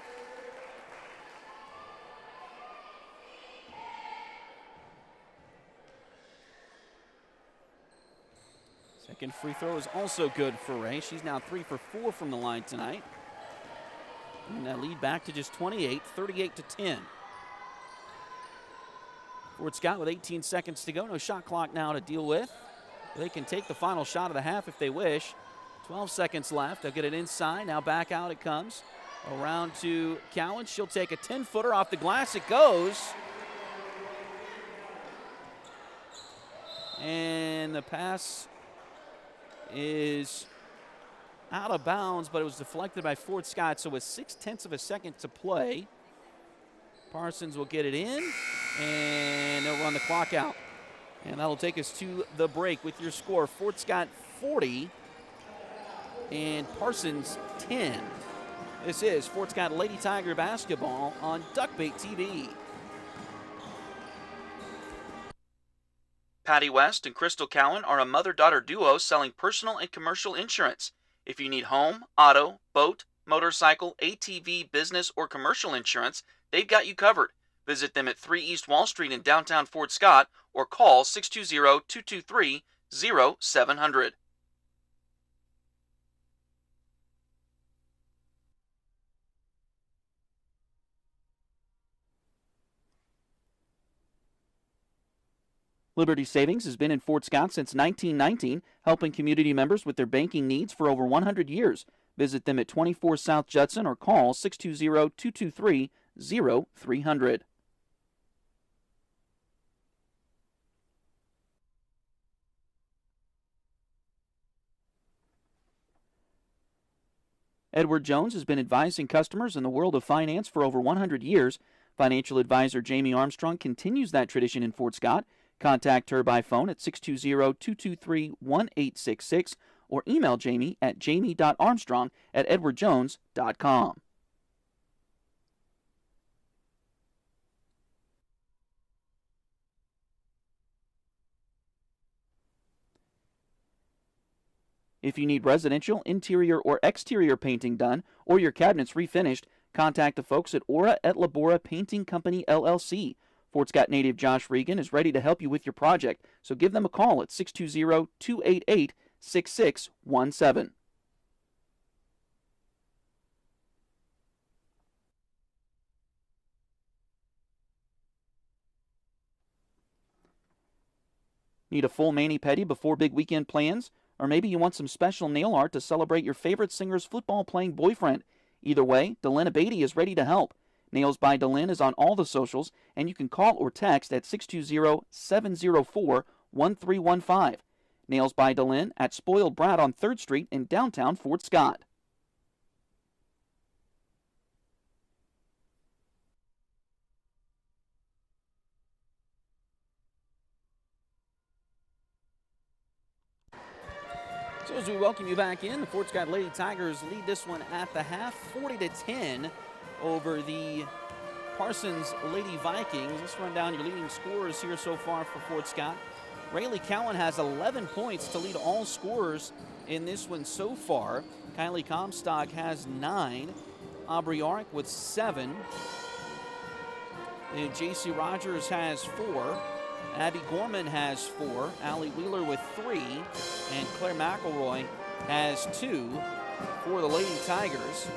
Second free throw is also good for Ray. She's now 3 for 4 from the line tonight. And that lead back to just 28, 38-10. Fort Scott with 18 seconds to go. No shot clock now to deal with. They can take the final shot of the half if they wish. 12 seconds left. They'll get it inside. Now back out it comes. Around to Cowan. She'll take a 10-footer off the glass. It goes. And the pass is out of bounds, but it was deflected by Fort Scott, so with 0.6 of a second to play, Parsons will get it in, and they'll run the clock out. And that'll take us to the break with your score, Fort Scott 40 and Parsons 10. This is Fort Scott Lady Tiger basketball on Duckbait TV. Patty West and Crystal Cowan are a mother-daughter duo selling personal and commercial insurance. If you need home, auto, boat, motorcycle, ATV, business, or commercial insurance, they've got you covered. Visit them at 3 East Wall Street in downtown Fort Scott or call 620-223-0700. Liberty Savings has been in Fort Scott since 1919, helping community members with their banking needs for over 100 years. Visit them at 24 South Judson or call 620-223-0300. Edward Jones has been advising customers in the world of finance for over 100 years. Financial advisor Jamie Armstrong continues that tradition in Fort Scott. Contact her by phone at 620-223-1866 or email Jamie at jamie.armstrong@edwardjones.com. If you need residential, interior, or exterior painting done, or your cabinets refinished, contact the folks at Aura et Labora Painting Company, LLC. Fort Scott native Josh Regan is ready to help you with your project, so give them a call at 620-288-6617. Need a full mani-pedi before big weekend plans? Or maybe you want some special nail art to celebrate your favorite singer's football-playing boyfriend? Either way, Delina Beatty is ready to help. Nails by Delin is on all the socials, and you can call or text at 620-704-1315. Nails by Delin at Spoiled Brat on 3rd Street in downtown Fort Scott. So as we welcome you back in, the Fort Scott Lady Tigers lead this one at the half, 40-10 over the Parsons Lady Vikings. Let's run down your leading scorers here so far for Fort Scott. Rayleigh Cowan has 11 points to lead all scorers in this one so far. Kylie Comstock has 9. Aubrey Arick with 7. And J.C. Rogers has 4. Abby Gorman has 4, Allie Wheeler with 3, and Claire McElroy has 2 for the Lady Tigers.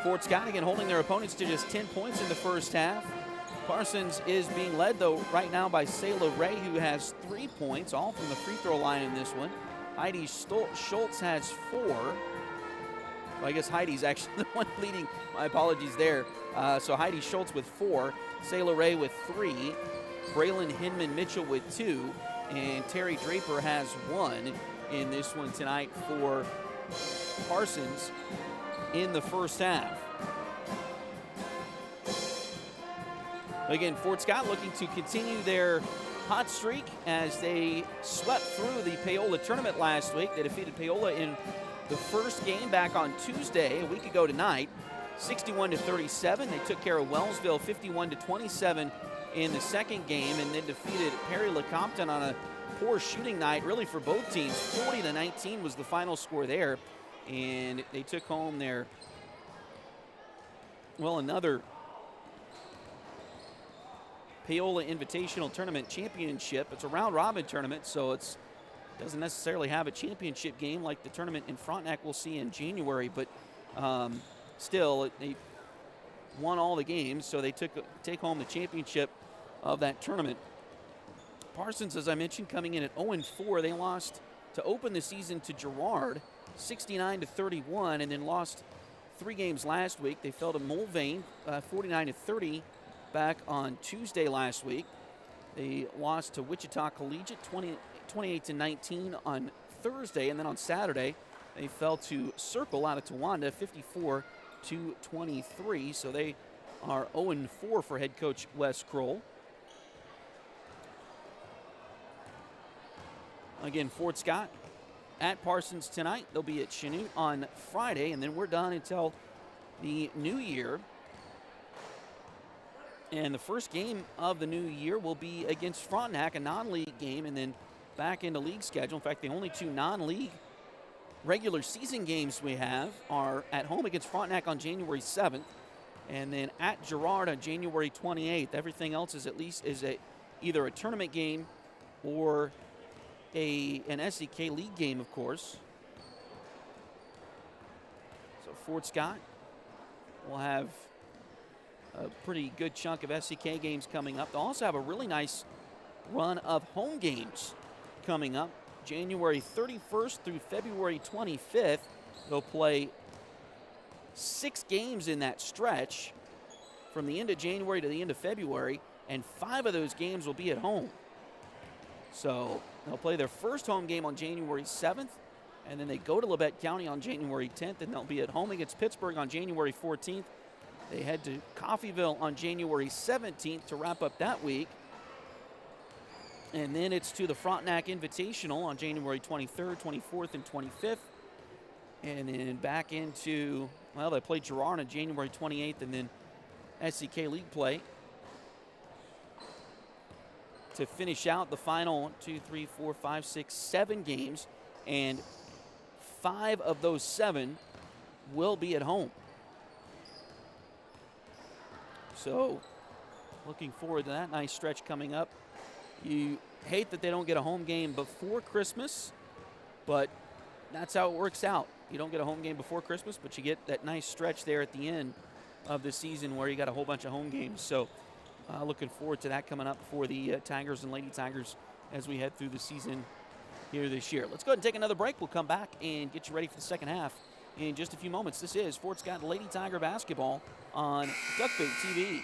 Fort Scott again holding their opponents to just 10 points in the first half. Parsons is being led, though, right now by Sayla Ray, who has 3 points, all from the free throw line in this one. Heidi Schultz has 4. Well, I guess Heidi's actually the one leading. My apologies there. So Heidi Schultz with 4, Sayla Ray with 3, Braylon Hinman Mitchell with 2, and Terry Draper has 1 in this one tonight for Parsons in the first half. Again, Fort Scott looking to continue their hot streak as they swept through the Paola tournament last week. They defeated Paola in the first game back on Tuesday, a week ago tonight, 61-37. They took care of Wellsville 51-27 in the second game, and then defeated Perry Lecompton on a poor shooting night, really for both teams. 40-19 was the final score there, and they took home their, well, another Paola Invitational Tournament championship. It's a round-robin tournament, so it doesn't necessarily have a championship game like the tournament in Frontenac we'll see in January, but still, they won all the games, so they take home the championship of that tournament. Parsons, as I mentioned, coming in at 0-4. They lost to open the season to Girard, 69-31, and then lost 3 games last week. They fell to Mulvane, 49-30 back on Tuesday last week. They lost to Wichita Collegiate, 28-19 on Thursday, and then on Saturday, they fell to Circle out of Towanda, 54-23. So they are 0-4 for head coach Wes Kroll. Again, Fort Scott at Parsons tonight. They'll be at Chanute on Friday, and then we're done until the new year. And the first game of the new year will be against Frontenac, a non-league game, and then back into league schedule. In fact, the only 2 non-league regular season games we have are at home against Frontenac on January 7th, and then at Girard on January 28th. Everything else is either a tournament game or an SEK league game, of course. So Fort Scott will have a pretty good chunk of SEK games coming up. They'll also have a really nice run of home games coming up. January 31st through February 25th, they'll play 6 games in that stretch from the end of January to the end of February, and 5 of those games will be at home. So they'll play their first home game on January 7th, And then they go to Labette County on January 10th, and they'll be at home against Pittsburgh on January 14th. They head to Coffeyville on January 17th to wrap up that week. And then it's to the Frontenac Invitational on January 23rd, 24th, and 25th. And then back into, well, they play Girard on January 28th, and then SEK League play to finish out the final 7 games. And 5 of those 7 will be at home. So looking forward to that nice stretch coming up. You hate that they don't get a home game before Christmas, but that's how it works out. You don't get a home game before Christmas, but you get that nice stretch there at the end of the season where you got a whole bunch of home games. So looking forward to that coming up for the Tigers and Lady Tigers as we head through the season here this year. Let's go ahead and take another break. We'll come back and get you ready for the second half in just a few moments. This is Fort Scott Lady Tiger basketball on Duckbait TV.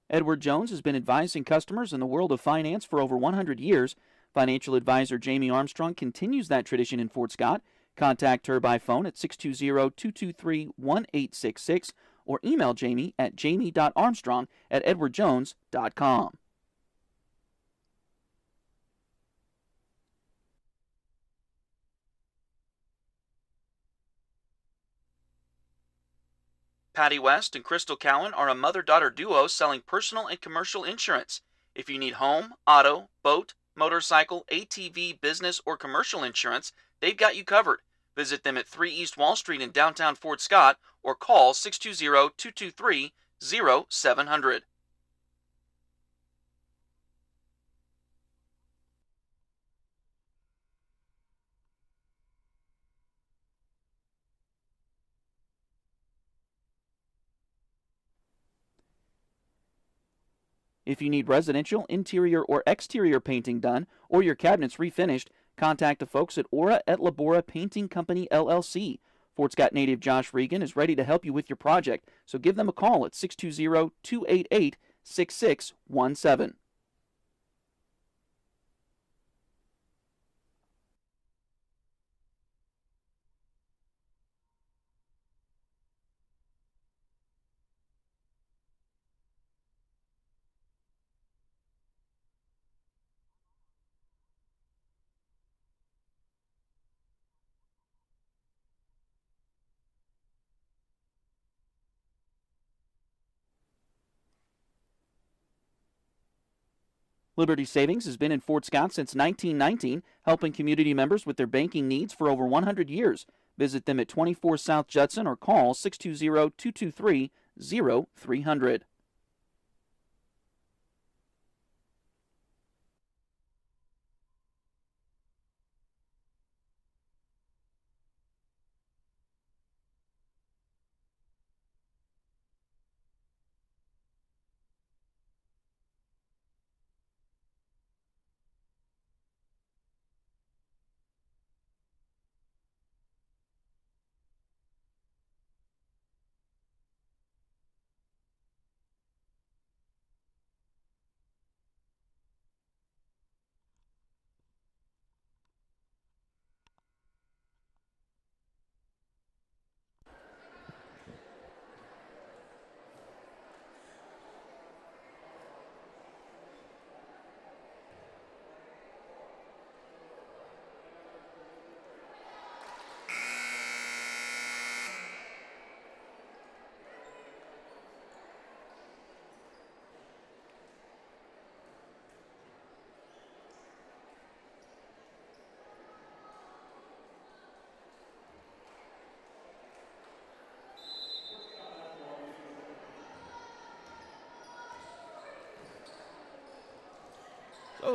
Edward Jones has been advising customers in the world of finance for over 100 years. Financial advisor Jamie Armstrong continues that tradition in Fort Scott. Contact her by phone at 620-223-1866 or email Jamie at jamie.armstrong@edwardjones.com. Patty West and Crystal Cowan are a mother-daughter duo selling personal and commercial insurance. If you need home, auto, boat, motorcycle, ATV, business, or commercial insurance, they've got you covered. Visit them at 3 East Wall Street in downtown Fort Scott or call 620-223-0700. If you need residential, interior, or exterior painting done, or your cabinets refinished, contact the folks at Aura et Labora Painting Company, LLC. Fort Scott native Josh Regan is ready to help you with your project, so give them a call at 620-288-6617. Liberty Savings has been in Fort Scott since 1919, helping community members with their banking needs for over 100 years. Visit them at 24 South Judson or call 620-223-0300.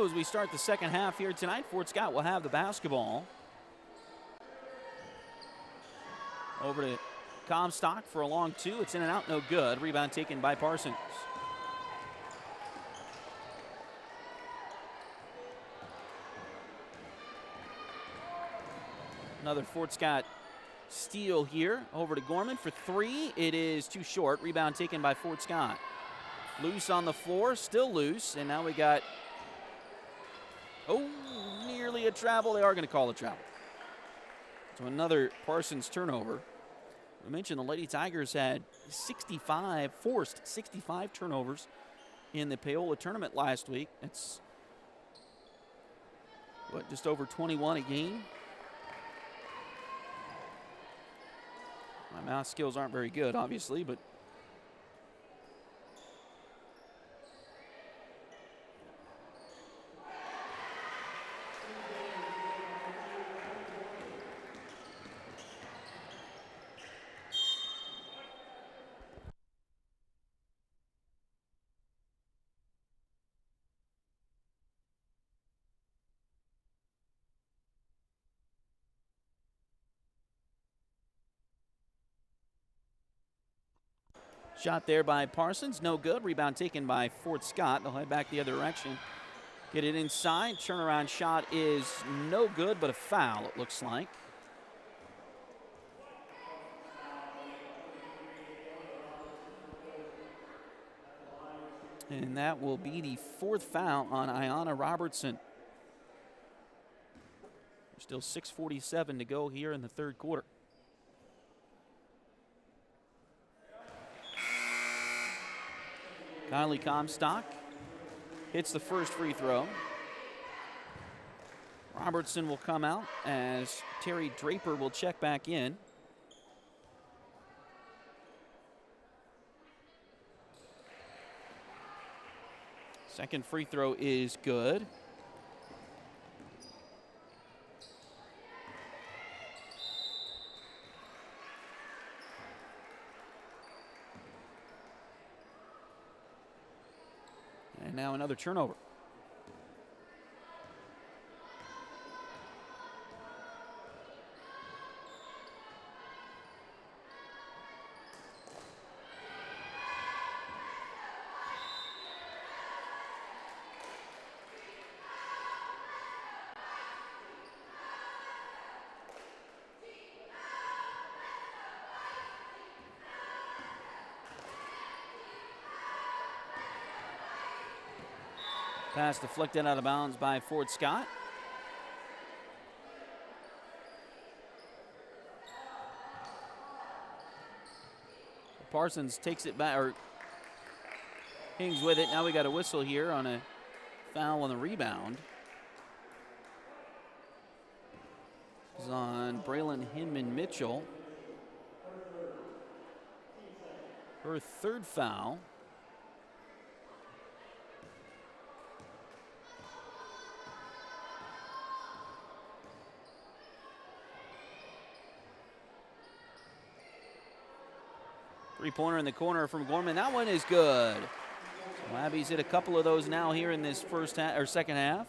So as we start the second half here tonight, Fort Scott will have the basketball. Over to Comstock for a long two. It's in and out, no good. Rebound taken by Parsons. Another Fort Scott steal here. Over to Gorman for three. It is too short. Rebound taken by Fort Scott. Loose on the floor, still loose, and now we got, nearly a travel. They are going to call a travel. So another Parsons turnover. We mentioned the Lady Tigers had forced 65 turnovers in the Paola tournament last week. That's, just over 21 a game? My math skills aren't very good, obviously, but shot there by Parsons, no good. Rebound taken by Fort Scott. They'll head back the other direction. Get it inside. Turnaround shot is no good, but a foul, it looks like. And that will be the 4th foul on Ayanna Robertson. There's still 6:47 to go here in the 3rd quarter. Kylie Comstock hits the first free throw. Robertson will come out as Terry Draper will check back in. Second free throw is good. And now another turnover. Pass deflected out of bounds by Fort Scott. Parsons takes it back, or hangs with it. Now we got a whistle here on a foul on the rebound. It's on Braylon Hinman Mitchell. Her 3rd foul. Three-pointer in the corner from Gorman. That one is good. So Abby's hit a couple of those now here in this second half.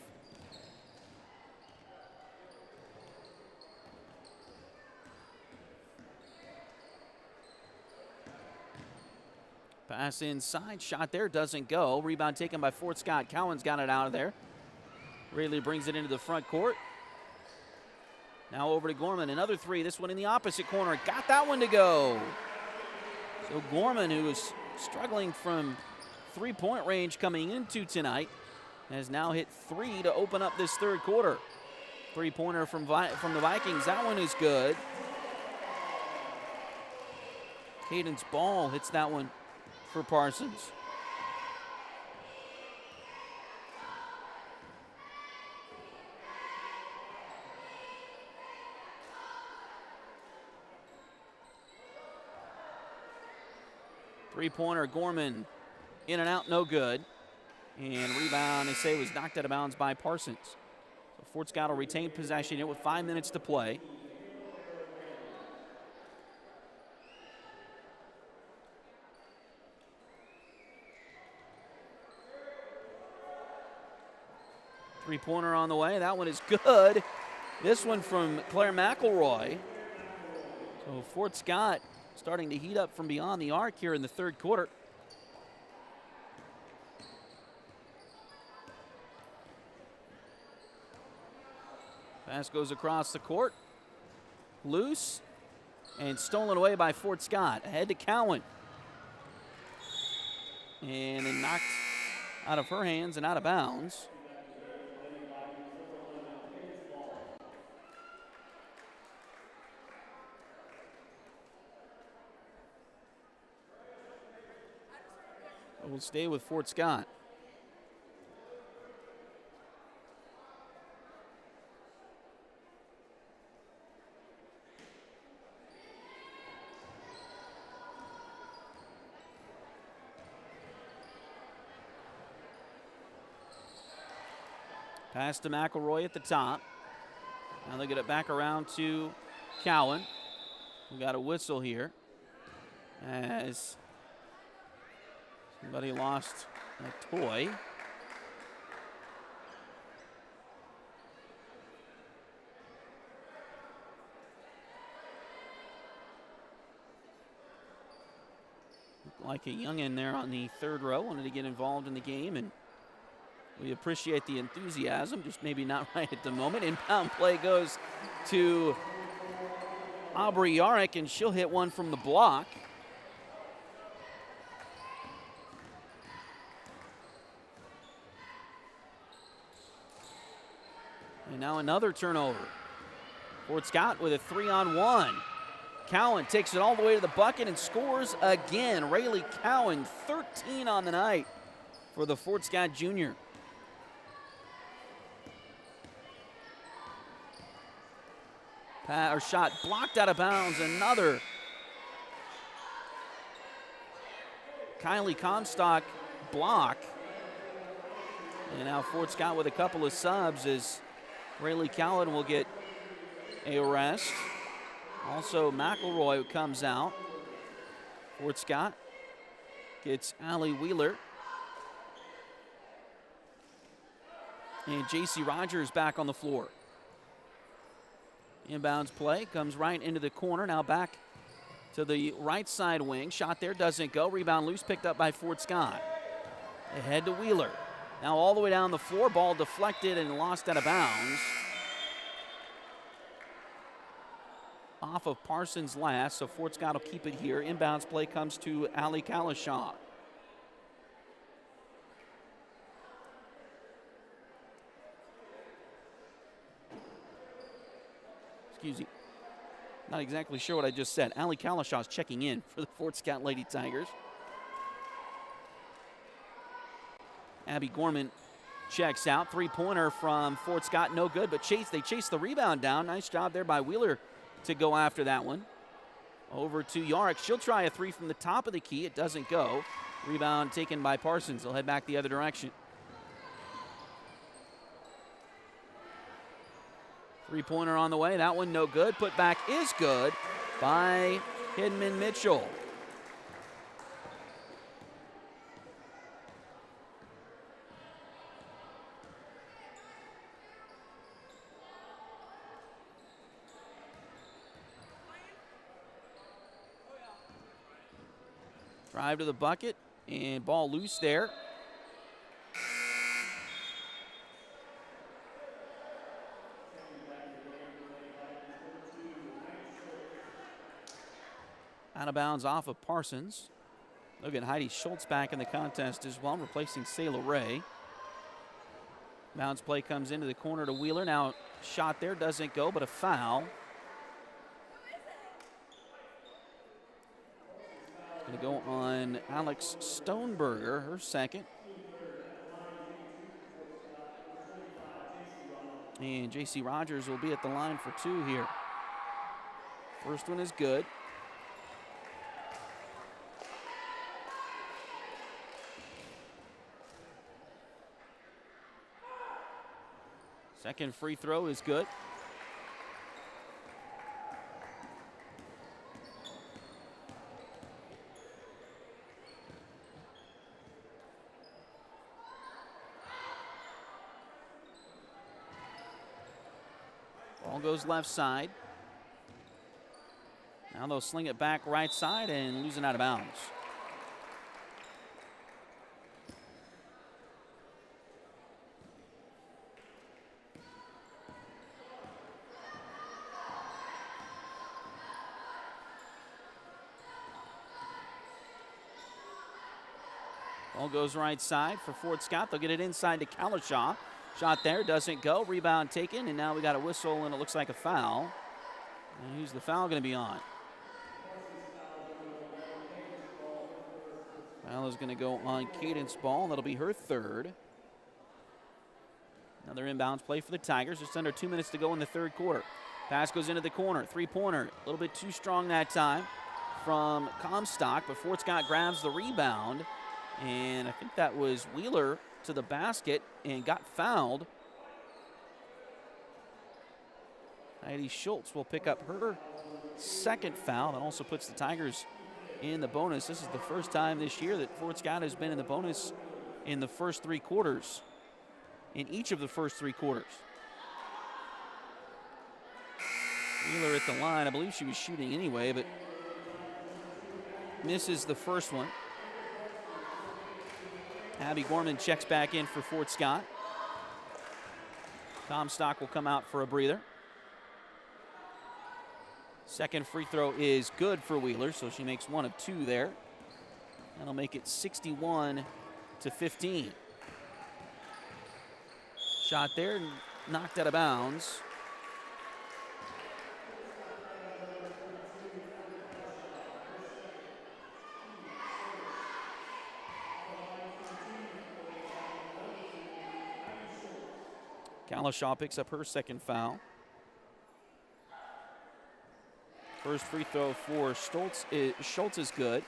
Pass inside, shot there, doesn't go. Rebound taken by Fort Scott. Cowan's got it out of there. Rayleigh brings it into the front court. Now over to Gorman. Another three. This one in the opposite corner. Got that one to go. So Gorman, who was struggling from three-point range coming into tonight, has now hit 3 to open up this 3rd quarter. Three-pointer from the Vikings. That one is good. Cadence Ball hits that one for Parsons. Three-pointer, Gorman, in and out, no good. And rebound, they say, was knocked out of bounds by Parsons. So Fort Scott will retain possession here with 5 minutes to play. Three-pointer on the way. That one is good. This one from Claire McElroy. So Fort Scott starting to heat up from beyond the arc here in the 3rd quarter. Pass goes across the court. Loose and stolen away by Fort Scott. Ahead to Cowan. And then knocked out of her hands and out of bounds. We'll stay with Fort Scott. Pass to McElroy at the top. Now they get it back around to Cowan. We got a whistle here as somebody lost a toy. Looked like a youngin there on the third row wanted to get involved in the game, and we appreciate the enthusiasm, just maybe not right at the moment. Inbound play goes to Aubrey Yarrick, and she'll hit one from the block. And now another turnover. Fort Scott with a 3-on-1. Cowan takes it all the way to the bucket and scores again. Rayleigh Cowan, 13 on the night for the Fort Scott junior. Shot blocked out of bounds. Another Kylie Comstock block. And now Fort Scott with a couple of subs as Rayleigh Cowan will get a rest. Also McElroy comes out. Fort Scott gets Allie Wheeler. And J.C. Rogers back on the floor. Inbounds play comes right into the corner. Now back to the right side wing. Shot there doesn't go. Rebound loose, picked up by Fort Scott. Ahead to Wheeler. Now all the way down the floor. Ball deflected and lost out of bounds. Off of Parsons last, so Fort Scott will keep it here. Inbounds play comes to Allie Kalishaw. Excuse me. Not exactly sure what I just said. Allie Kalishaw is checking in for the Fort Scott Lady Tigers. Abby Gorman checks out. Three-pointer from Fort Scott, no good, but they chase the rebound down. Nice job there by Wheeler to go after that one. Over to Yarrick. She'll try a three from the top of the key. It doesn't go. Rebound taken by Parsons. They'll head back the other direction. Three-pointer on the way. That one no good. Put back is good by Hidman Mitchell. Drive to the bucket, and ball loose there. Out of bounds off of Parsons. Look at Heidi Schultz back in the contest as well, replacing Sayla Ray. Bounce play comes into the corner to Wheeler. Now shot there, doesn't go, but a foul. Going to go on Alex Stoneberger, her second. And J.C. Rogers will be at the line for two here. First one is good. Second free throw is good. Ball goes left side. Now they'll sling it back right side and lose it out of bounds. Ball goes right side for Fort Scott. They'll get it inside to Kalashaw. Shot there, doesn't go. Rebound taken, and now we got a whistle, and it looks like a foul. And who's the foul going to be on? Foul is going to go on Cadence Ball. That'll be her third. Another inbounds play for the Tigers. Just under 2 minutes to go in the third quarter. Pass goes into the corner. Three-pointer. A little bit too strong that time from Comstock, but Fort Scott grabs the rebound. And I think that was Wheeler to the basket and got fouled. Heidi Schultz will pick up her second foul. That also puts the Tigers in the bonus. This is the first time this year that Fort Scott has been in the bonus in the first three quarters, in each of the first three quarters. Wheeler at the line. I believe she was shooting anyway, but misses the first one. Abby Gorman checks back in for Fort Scott. Comstock will come out for a breather. Second free throw is good for Wheeler, so she makes one of two there. That'll make it 61-15. Shot there, knocked out of bounds. Kalashaw picks up her second foul. First free throw for Schultz is good.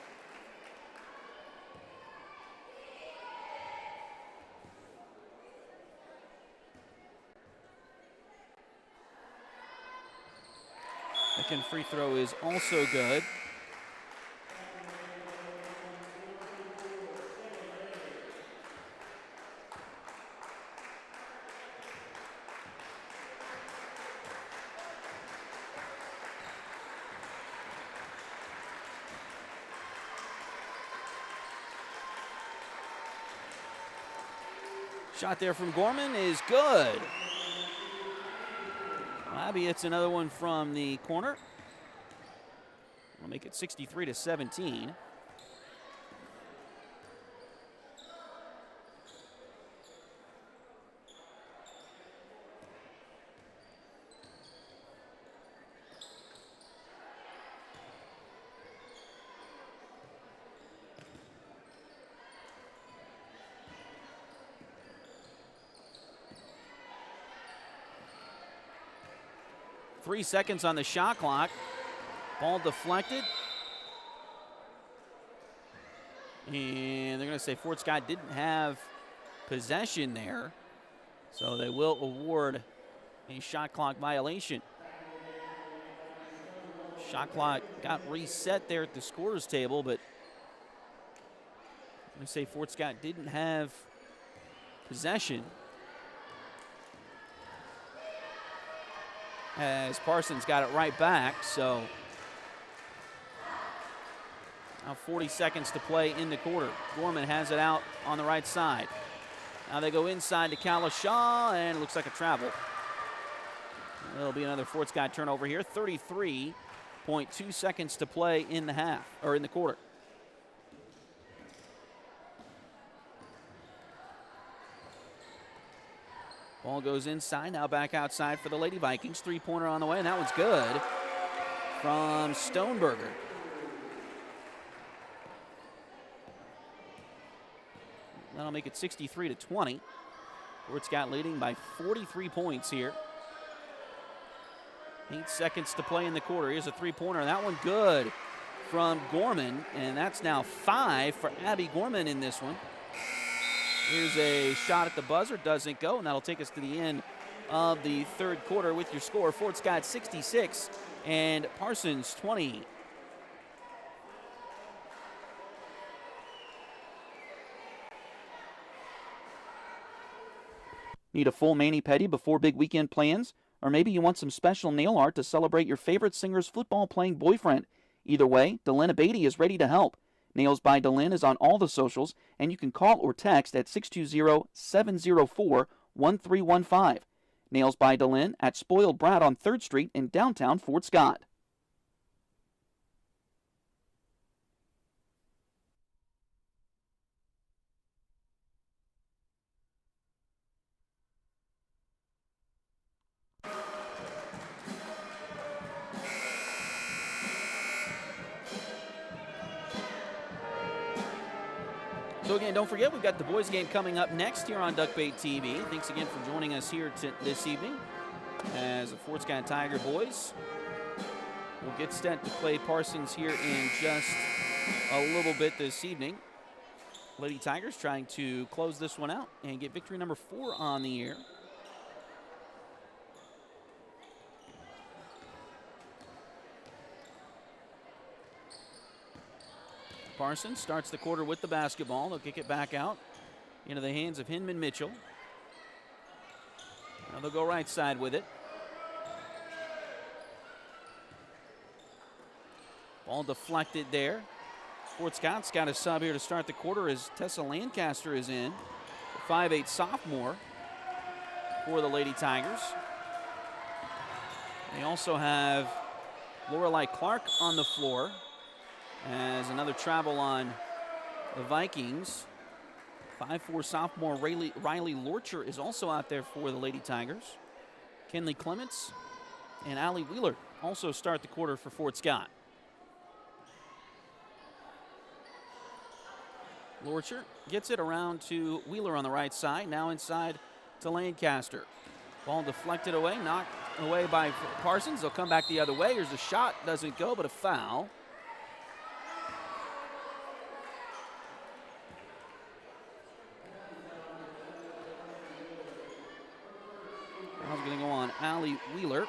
Second free throw is also good. Shot there from Gorman is good. Abby hits another one from the corner. We'll make it 63-17. Three seconds on the shot clock. Ball deflected. And they're going to say Fort Scott didn't have possession there. So they will award a shot clock violation. Shot clock got reset there at the scorer's table, but I'm going to say Fort Scott didn't have possession. As Parsons got it right back, so now 40 seconds to play in the quarter. Gorman has it out on the right side. Now they go inside to Kalashaw, and it looks like a travel. There'll be another Fort Scott turnover here. 33.2 seconds to play in the half, or in the quarter. Ball goes inside, now back outside for the Lady Vikings. Three-pointer on the way, and that one's good from Stoneberger. That'll make it 63-20. Fort Scott leading by 43 points here. 8 seconds to play in the quarter. Here's a three-pointer, and that one good from Gorman, and that's now 5 for Abby Gorman in this one. Here's a shot at the buzzer, doesn't go, and that'll take us to the end of the third quarter with your score. Fort Scott 66 and Parsons 20. Need a full mani-pedi before big weekend plans? Or maybe you want some special nail art to celebrate your favorite singer's football-playing boyfriend. Either way, Delina Beatty is ready to help. Nails by Delin is on all the socials, and you can call or text at 620-704-1315. Nails by Delin at Spoiled Brat on 3rd Street in downtown Fort Scott. So again, don't forget, we've got the boys game coming up next here on Duckbait TV. Thanks again for joining us here this evening as the Fort Scott Tiger boys will get set to play Parsons here in just a little bit this evening. Lady Tigers trying to close this one out and get victory number 4 on the year. Parsons starts the quarter with the basketball. They'll kick it back out into the hands of Hinman Mitchell. Now they'll go right side with it. Ball deflected there. Fort Scott's got a sub here to start the quarter as Tessa Lancaster is in. The 5'8" sophomore for the Lady Tigers. They also have Lorelei Clark on the floor as another travel on the Vikings. 5'4" sophomore Riley Lorcher is also out there for the Lady Tigers. Kenley Clements and Allie Wheeler also start the quarter for Fort Scott. Lorcher gets it around to Wheeler on the right side. Now inside to Lancaster. Ball deflected away, knocked away by Parsons. They'll come back the other way. Here's a shot, doesn't go, but a foul. Foul's going to go on Allie Wheeler.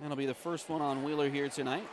That'll be the first one on Wheeler here tonight.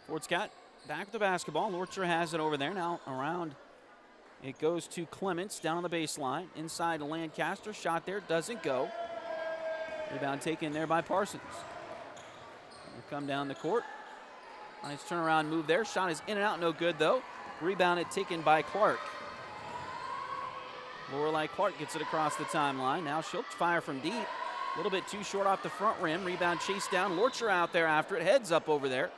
Fort Scott back with the basketball. Lorcher has it over there. Now around it goes to Clements down on the baseline. Inside to Lancaster. Shot there. Doesn't go. Rebound taken there by Parsons. Will come down the court. Nice turnaround move there. Shot is in and out. No good though. Rebounded taken by Clark. Lorelei Clark gets it across the timeline. Now she'll fire from deep. A little bit too short off the front rim. Rebound chased down. Lorcher out there after it. Heads up over there.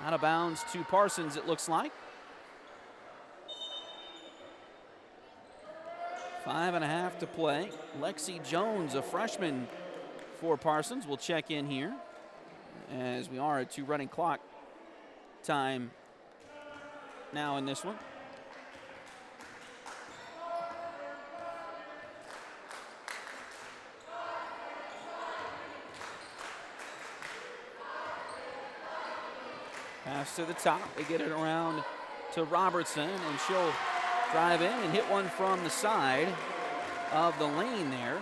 Out of bounds to Parsons, it looks like. 5.5 to play. Lexi Jones, a freshman for Parsons, will check in here as we are at 2 running clock time now in this one. Pass to the top. They get it around to Robertson, and she'll drive in and hit one from the side of the lane there.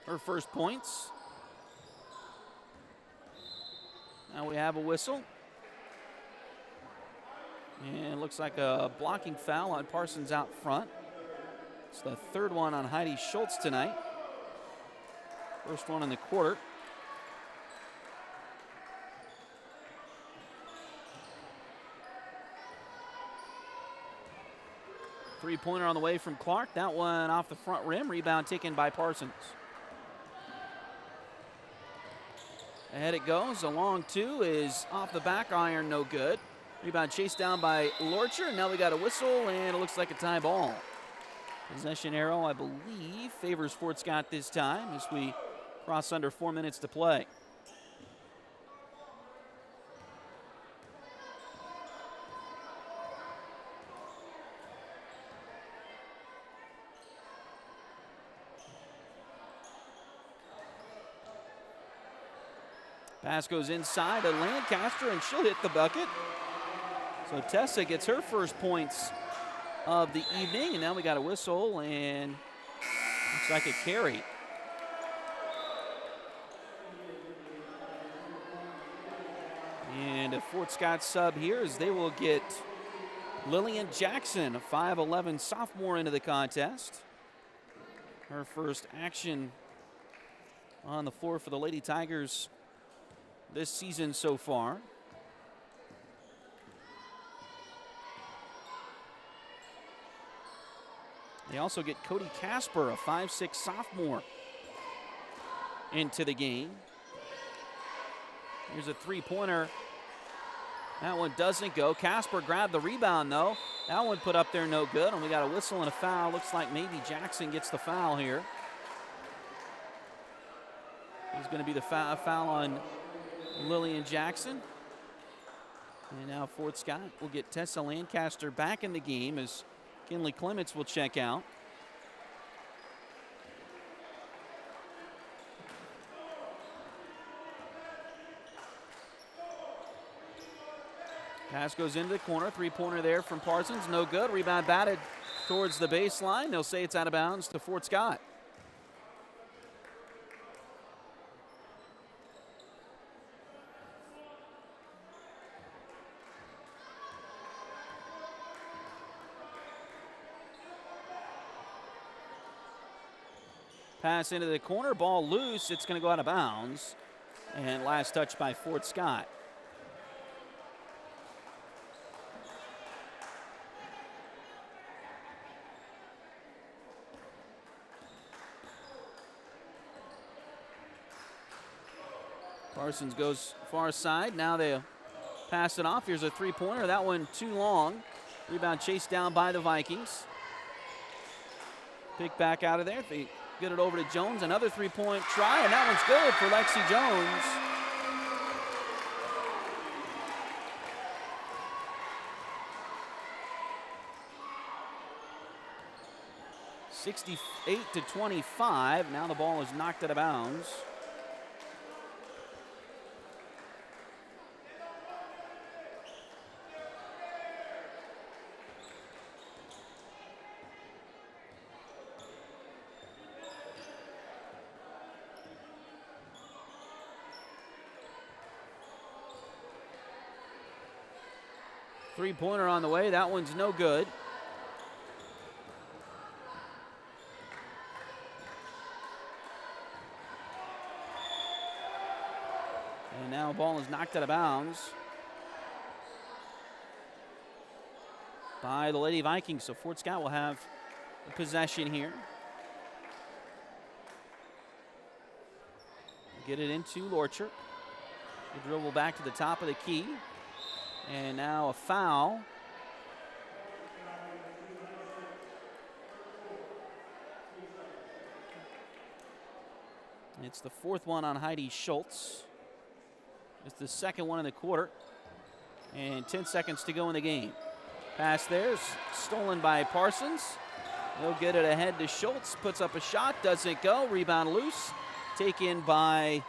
Her first points. Now we have a whistle. And it looks like a blocking foul on Parsons out front. It's the 3rd one on Heidi Schultz tonight. First one in the quarter. Three-pointer on the way from Clark. That one off the front rim. Rebound taken by Parsons. Ahead it goes. A long 2 is off the back iron. No good. Rebound chased down by Lorcher. And now we got a whistle, and it looks like a tie ball. Possession arrow, I believe, favors Fort Scott this time as we cross under 4 minutes to play. Pass goes inside to Lancaster, and she'll hit the bucket. So Tessa gets her first points of the evening, and now we got a whistle, and looks like a carry. And a Fort Scott sub here as they will get Lillian Jackson, a 5'11 sophomore into the contest. Her first action on the floor for the Lady Tigers this season so far. They also get Cody Casper, a 5'6 sophomore, into the game. Here's a three-pointer. That one doesn't go. Casper grabbed the rebound, though. That one put up there no good, and we got a whistle and a foul. Looks like maybe Jackson gets the foul here. There's going to be the foul on Lillian Jackson. And now Fort Scott will get Tessa Lancaster back in the game as Kinley Clements will check out. Pass goes into the corner. Three-pointer there from Parsons. No good. Rebound batted towards the baseline. They'll say it's out of bounds to Fort Scott. Pass into the corner. Ball loose. It's going to go out of bounds. And last touch by Fort Scott. Parsons goes far side. Now they'll pass it off. Here's a three-pointer. That one too long. Rebound chased down by the Vikings. Pick back out of there. They get it over to Jones. Another three-point try, and that one's good for Lexi Jones. (68-25). Now the ball is knocked out of bounds. Three-pointer on the way. That one's no good. And now ball is knocked out of bounds by the Lady Vikings. So Fort Scott will have possession here. Get it into Lorchert. The dribble back to the top of the key. And now a foul. It's the fourth one on Heidi Schultz. It's the second one in the quarter. And 10 seconds to go in the game. Pass there, stolen by Parsons. They'll get it ahead to Schultz. Puts up a shot, doesn't go. Rebound loose. Taken by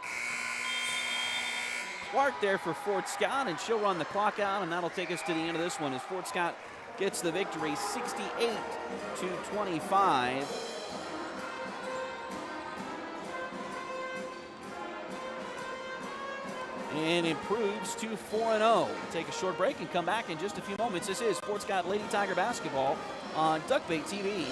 Clark there for Fort Scott, and she'll run the clock out, and that'll take us to the end of this one as Fort Scott gets the victory 68-25. And improves to 4-0. Take a short break and come back in just a few moments. This is Fort Scott Lady Tiger basketball on Duckbait TV.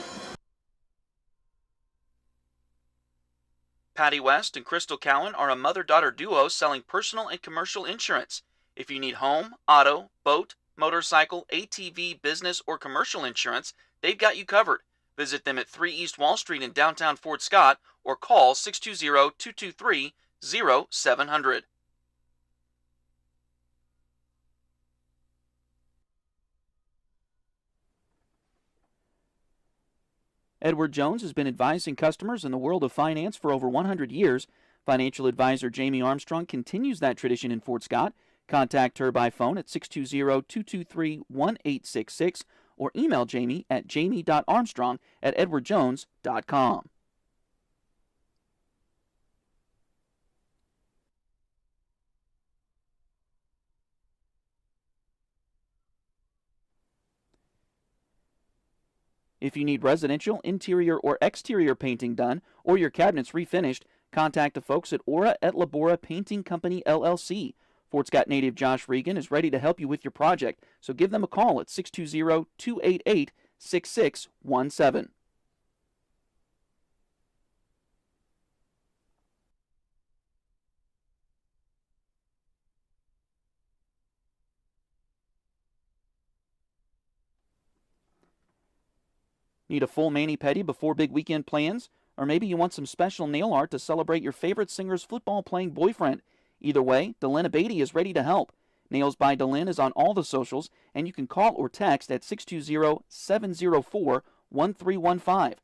Patty West and Crystal Cowan are a mother-daughter duo selling personal and commercial insurance. If you need home, auto, boat, motorcycle, ATV, business, or commercial insurance, they've got you covered. Visit them at 3 East Wall Street in downtown Fort Scott or call 620-223-0700. Edward Jones has been advising customers in the world of finance for over 100 years. Financial advisor Jamie Armstrong continues that tradition in Fort Scott. Contact her by phone at 620-223-1866 or email Jamie at jamie.armstrong@edwardjones.com. If you need residential, interior, or exterior painting done, or your cabinets refinished, contact the folks at Aura et Labora Painting Company, LLC. Fort Scott native Josh Regan is ready to help you with your project, so give them a call at 620-288-6617. Need a full mani-pedi before big weekend plans? Or maybe you want some special nail art to celebrate your favorite singer's football-playing boyfriend? Either way, Delyn Abatey is ready to help. Nails by Delyn is on all the socials, and you can call or text at 620-704-1315.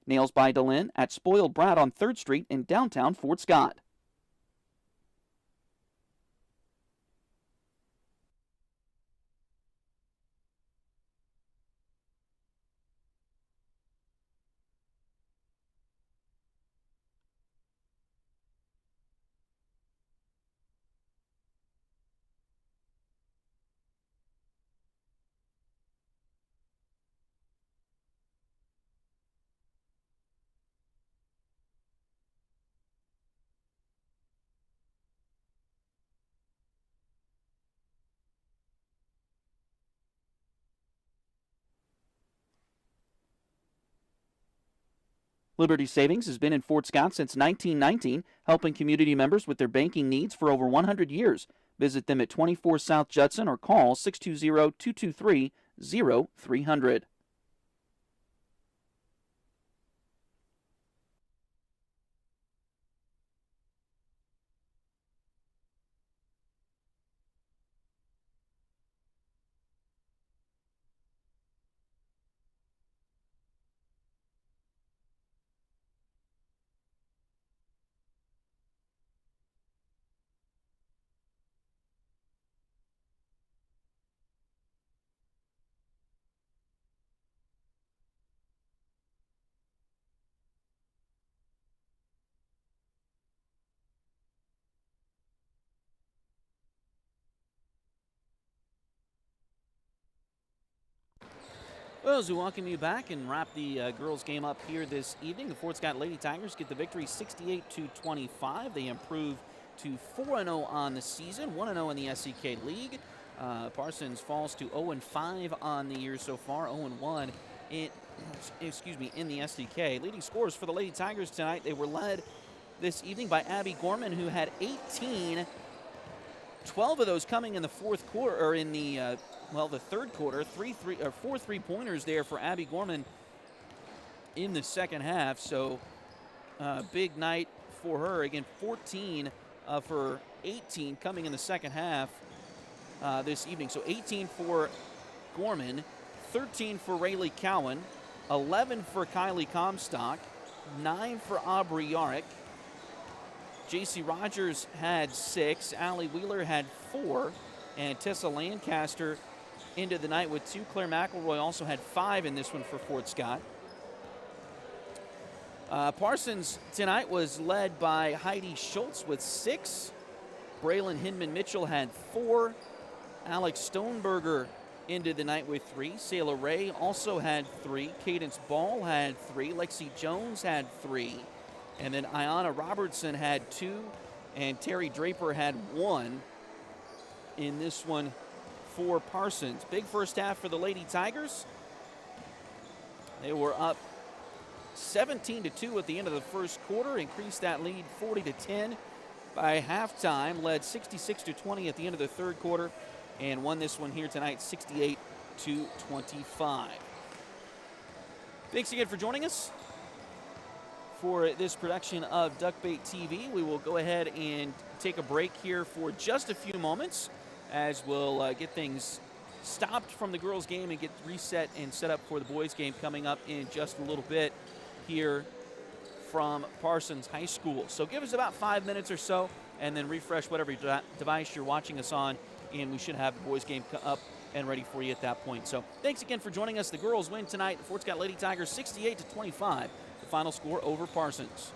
Nails by Delyn at Spoiled Brat on 3rd Street in downtown Fort Scott. Liberty Savings has been in Fort Scott since 1919, helping community members with their banking needs for over 100 years. Visit them at 24 South Judson or call 620-223-0300. Well, as we welcome you back and wrap the girls' game up here this evening, the Fort Scott Lady Tigers get the victory 68-25. They improve to 4-0 on the season, 1-0 in the SEK League. Parsons falls to 0-5 on the year so far, 0-1 in the SEK. Leading scorers for the Lady Tigers tonight, they were led this evening by Abby Gorman, who had 18. 12 of those coming in the fourth quarter, or in the third quarter. 4 3-pointers there for Abby Gorman in the second half. So big night for her. Again, 14 of her 18 coming in the second half this evening. So 18 for Gorman, 13 for Rayleigh Cowan, 11 for Kylie Comstock, 9 for Aubrey Yarrick. J.C. Rogers had 6, Allie Wheeler had 4, and Tessa Lancaster ended the night with 2. Claire McElroy also had 5 in this one for Fort Scott. Parsons tonight was led by Heidi Schultz with 6. Braylon Hinman-Mitchell had 4. Alex Stoneberger ended the night with 3. Sayla Ray also had 3. Cadence Ball had 3. Lexi Jones had 3. And then Ayanna Robertson had 2, and Terry Draper had 1 in this one for Parsons. Big first half for the Lady Tigers. They were up 17-2 at the end of the first quarter, increased that lead 40-10 by halftime, led 66-20 at the end of the third quarter, and won this one here tonight 68-25. Thanks again for joining us for this production of Duckbait TV. We will go ahead and take a break here for just a few moments as we'll get things stopped from the girls' game and get reset and set up for the boys' game coming up in just a little bit here from Parsons High School. So give us about 5 minutes or so and then refresh whatever device you're watching us on, and we should have the boys' game up and ready for you at that point. So thanks again for joining us. The girls win tonight. The Fort Scott Lady Tigers 68-25. The final score over Parsons.